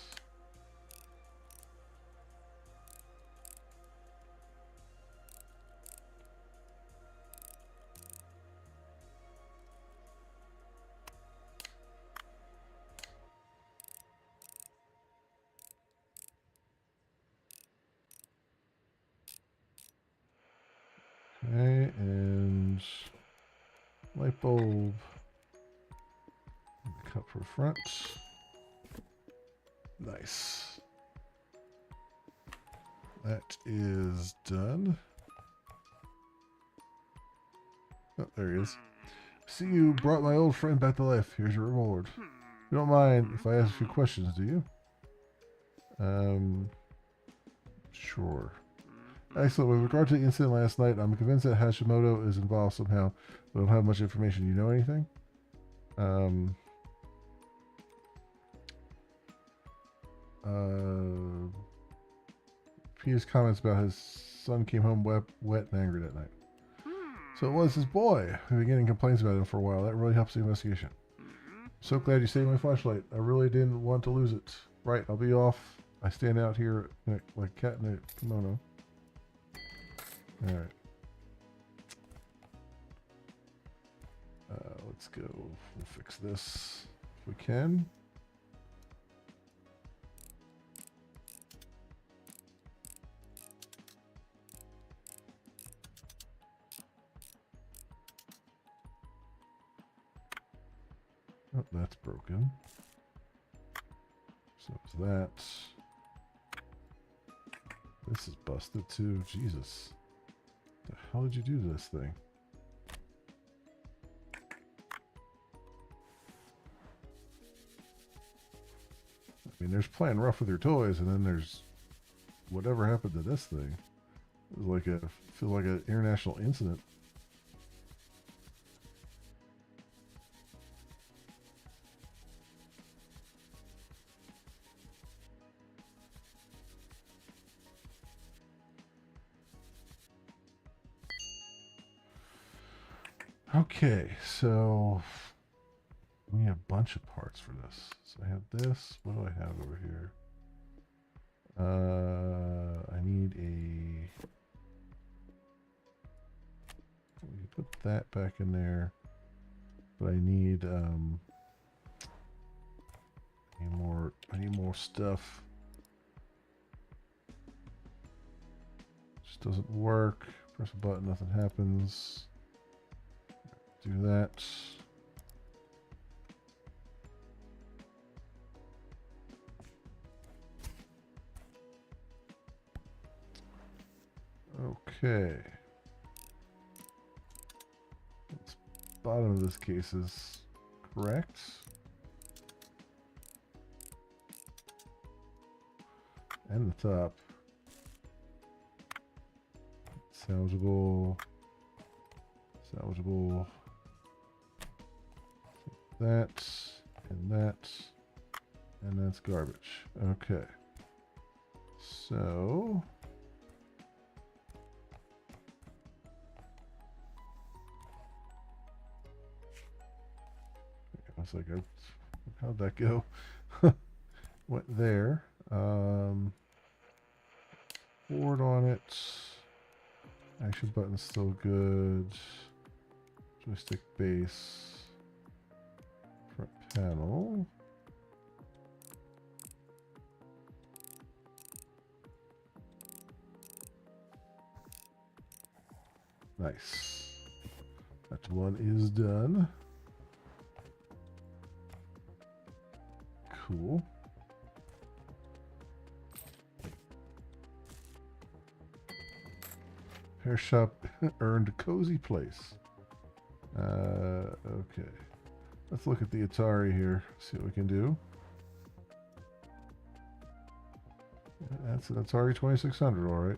Okay, and light bulb. Cup for front. Nice. That is done. Oh, there he is. See, you brought my old friend back to life. Here's your reward. You don't mind if I ask a few questions, do you? Sure. Excellent. With regard to the incident last night, I'm convinced that Hashimoto is involved somehow, but I don't have much information. You know anything? Peter's comments about his son came home wet and angry that night. So it was his boy. We've been getting complaints about him for a while. That really helps the investigation. So glad you saved my flashlight. I really didn't want to lose it. Right, I'll be off. I stand out here like a cat in a kimono. Alright. Let's go. We'll fix this if we can. Oh, that's broken. So is that. This is busted too. Jesus. The hell did you do to this thing? I mean, there's playing rough with your toys, and then there's whatever happened to this thing. It was like feels like an international incident. Okay, so we have a bunch of parts for this. So I have this. What do I have over here? I need a. We can put that back in there, but I need more. I need more stuff. Just doesn't work. Press a button, nothing happens. Do that. Okay. This bottom of this case is correct. And the top. Salvageable. Salvageable. That. And that. And that's garbage. Okay. So. I was like, how'd that go? Went there. Board on it. Action button's still good. Joystick base. Front panel. Nice. That one is done. Cool. Hair shop earned a cozy place. Okay. Let's look at the Atari here. See what we can do. That's an Atari 2600, all right.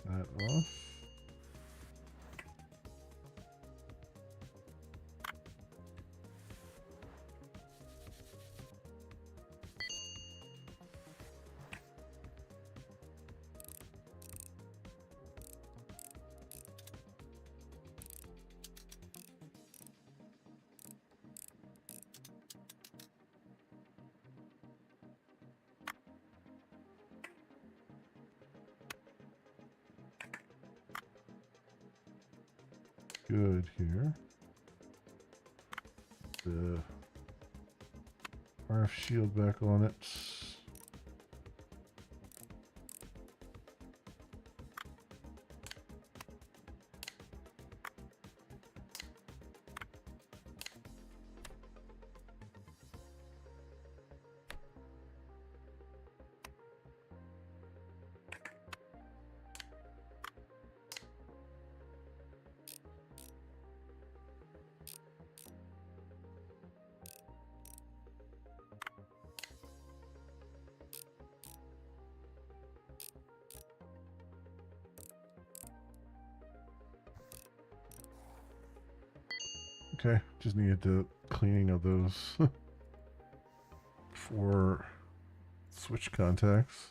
That off. Good here. The RF shield back on it. Okay, just needed the cleaning of those for switch contacts.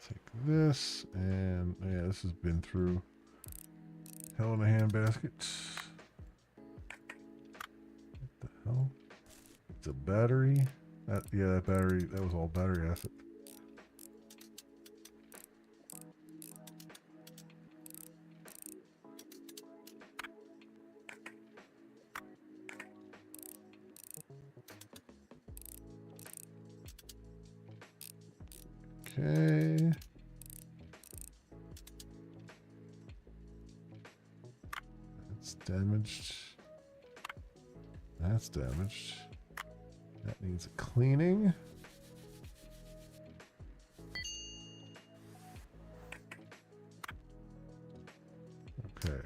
Take this, and yeah, this has been through hell in a handbasket. What the hell? It's a battery. Yeah, that battery, that was all battery acid. Okay. That's damaged. That's damaged. That needs a cleaning. Okay.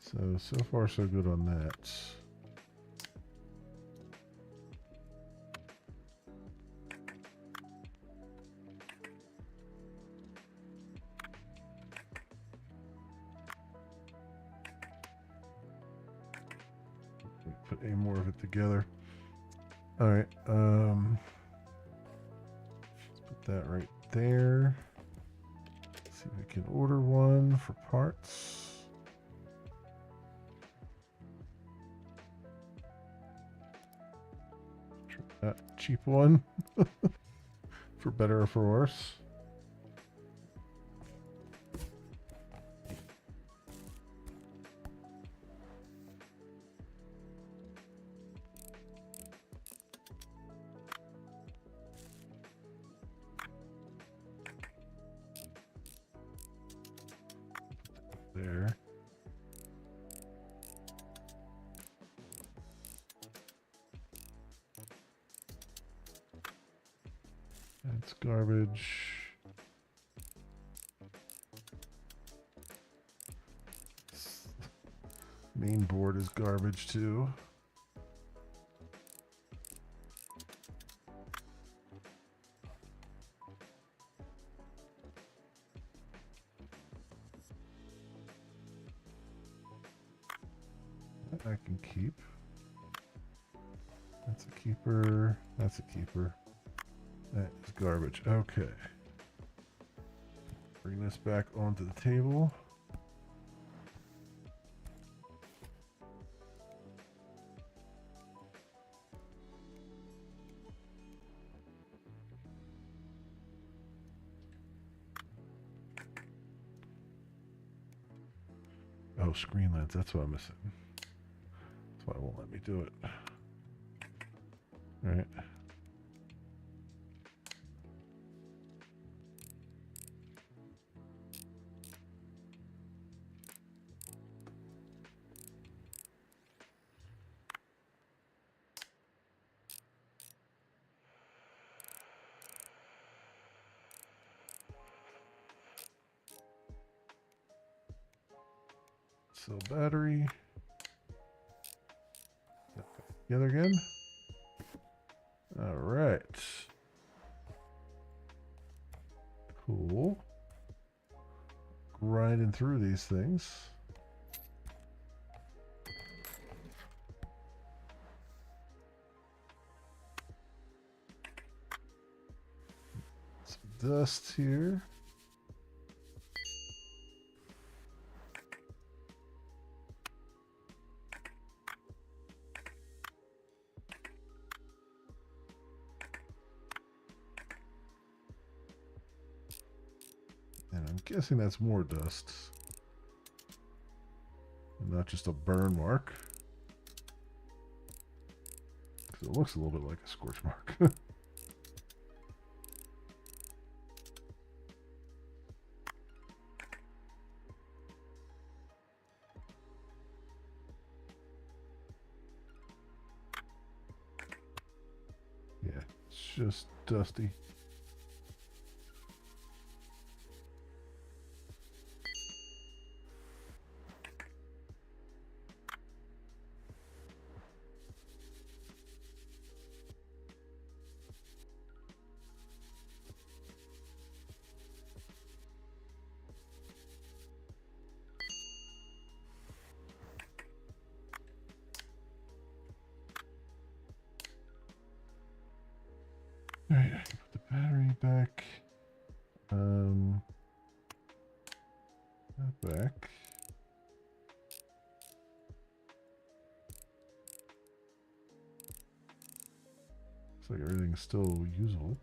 So far so good on that. Put any more of it together. All right. Let's put that right there. See if we can order one for parts. Try that cheap one for better or for worse. There. That's garbage. Main board is garbage too. That I can keep. That's a keeper. That's a keeper. That is garbage. Okay. Bring this back onto the table. Oh, screen lens. That's what I'm missing. That's why it won't let me do it. All right. So battery. Together again. All right. Cool. Grinding through these things. Some dust here. And I'm guessing that's more dust. And not just a burn mark. Because it looks a little bit like a scorch mark. Yeah, it's just dusty. All right, I can put the battery back. That back. Looks like everything's still usable.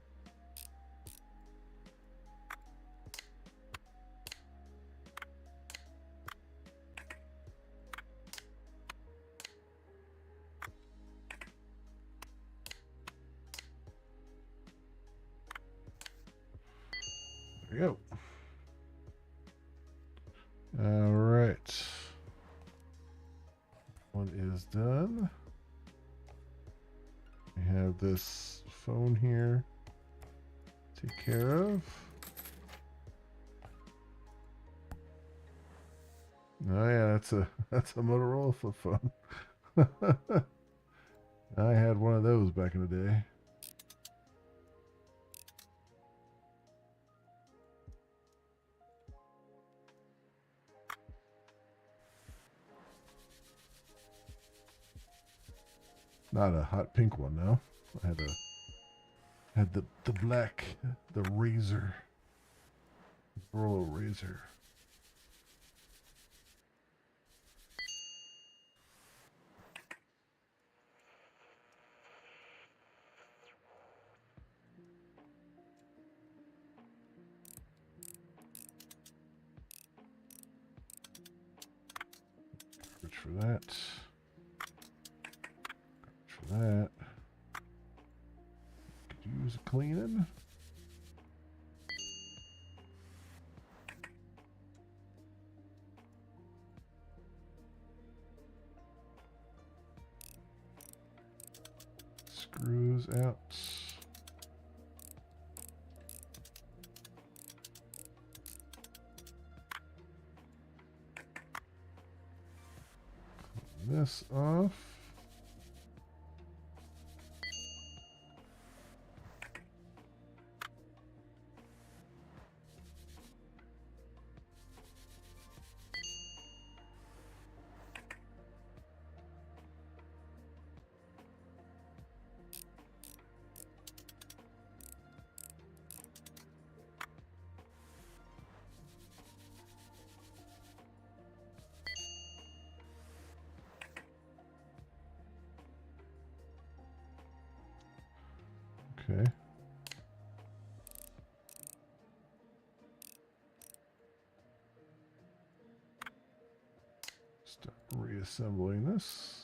we go. All right. One is done. We have this phone here. Take care of. Oh yeah, that's a Motorola flip phone. I had one of those back in the day. Not a hot pink one, no. I had the black, the Razor, Burlo Razor. Search for that. Search for that. Could use a cleaning. Screws out. Clean this off. Okay. Start reassembling this.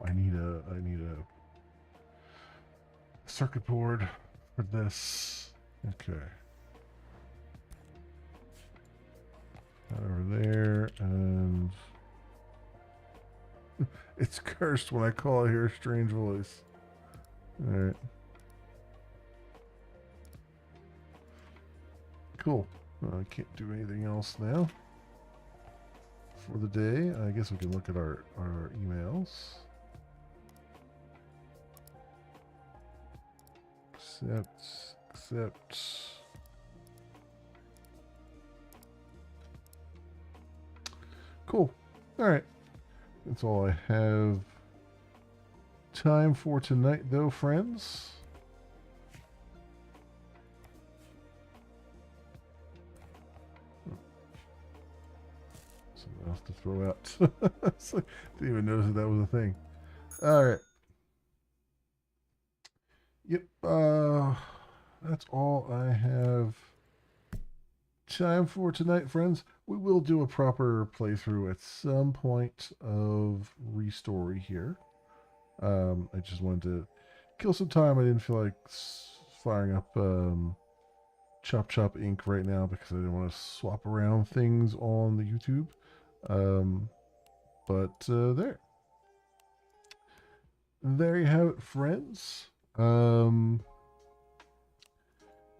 I need a circuit board for this. Okay. That over there, and it's cursed when I call it here a strange voice. Alright. Cool. I can't do anything else now for the day. I guess we can look at our emails. Accept. Cool. Alright. That's all I have time for tonight, though, friends. Something else to throw out. Didn't even notice that was a thing. Alright. Yep, that's all I have time for tonight, friends. We will do a proper playthrough at some point of Restory here. I just wanted to kill some time. I didn't feel like firing up Chop Inc. right now because I didn't want to swap around things on the YouTube. There you have it, friends.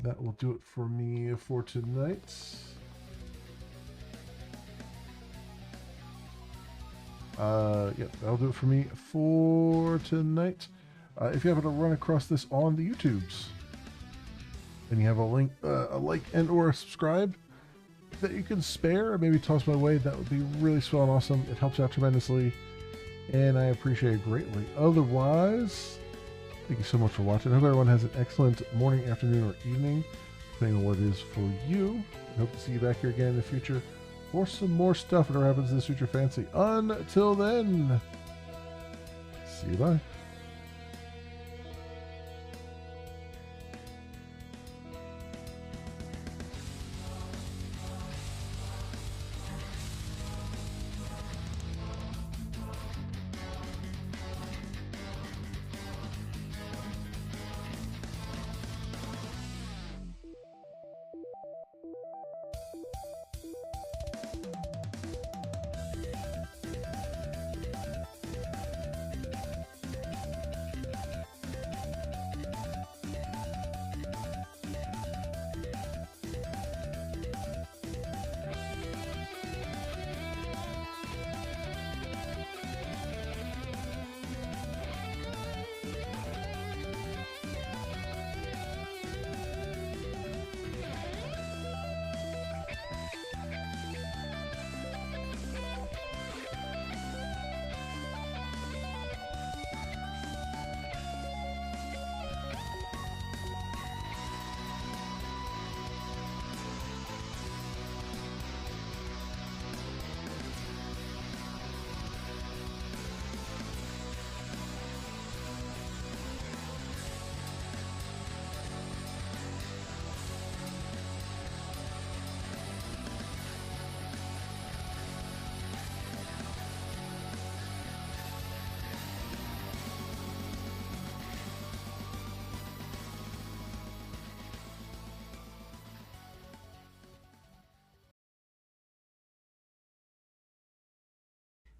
That will do it for me for tonight. Yep, that'll do it for me for tonight. If you happen to run across this on the YouTubes and you have a link, a like and or a subscribe that you can spare or maybe toss my way, that would be really swell and awesome. It helps out tremendously and I appreciate it greatly. Otherwise, thank you so much for watching. I hope everyone has an excellent morning, afternoon, or evening, depending on what it is for you. I hope to see you back here again in the future for some more stuff that happens in the Suit Your Fancy. Until then, see you bye.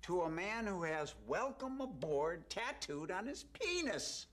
To a man who has "Welcome Aboard" tattooed on his penis.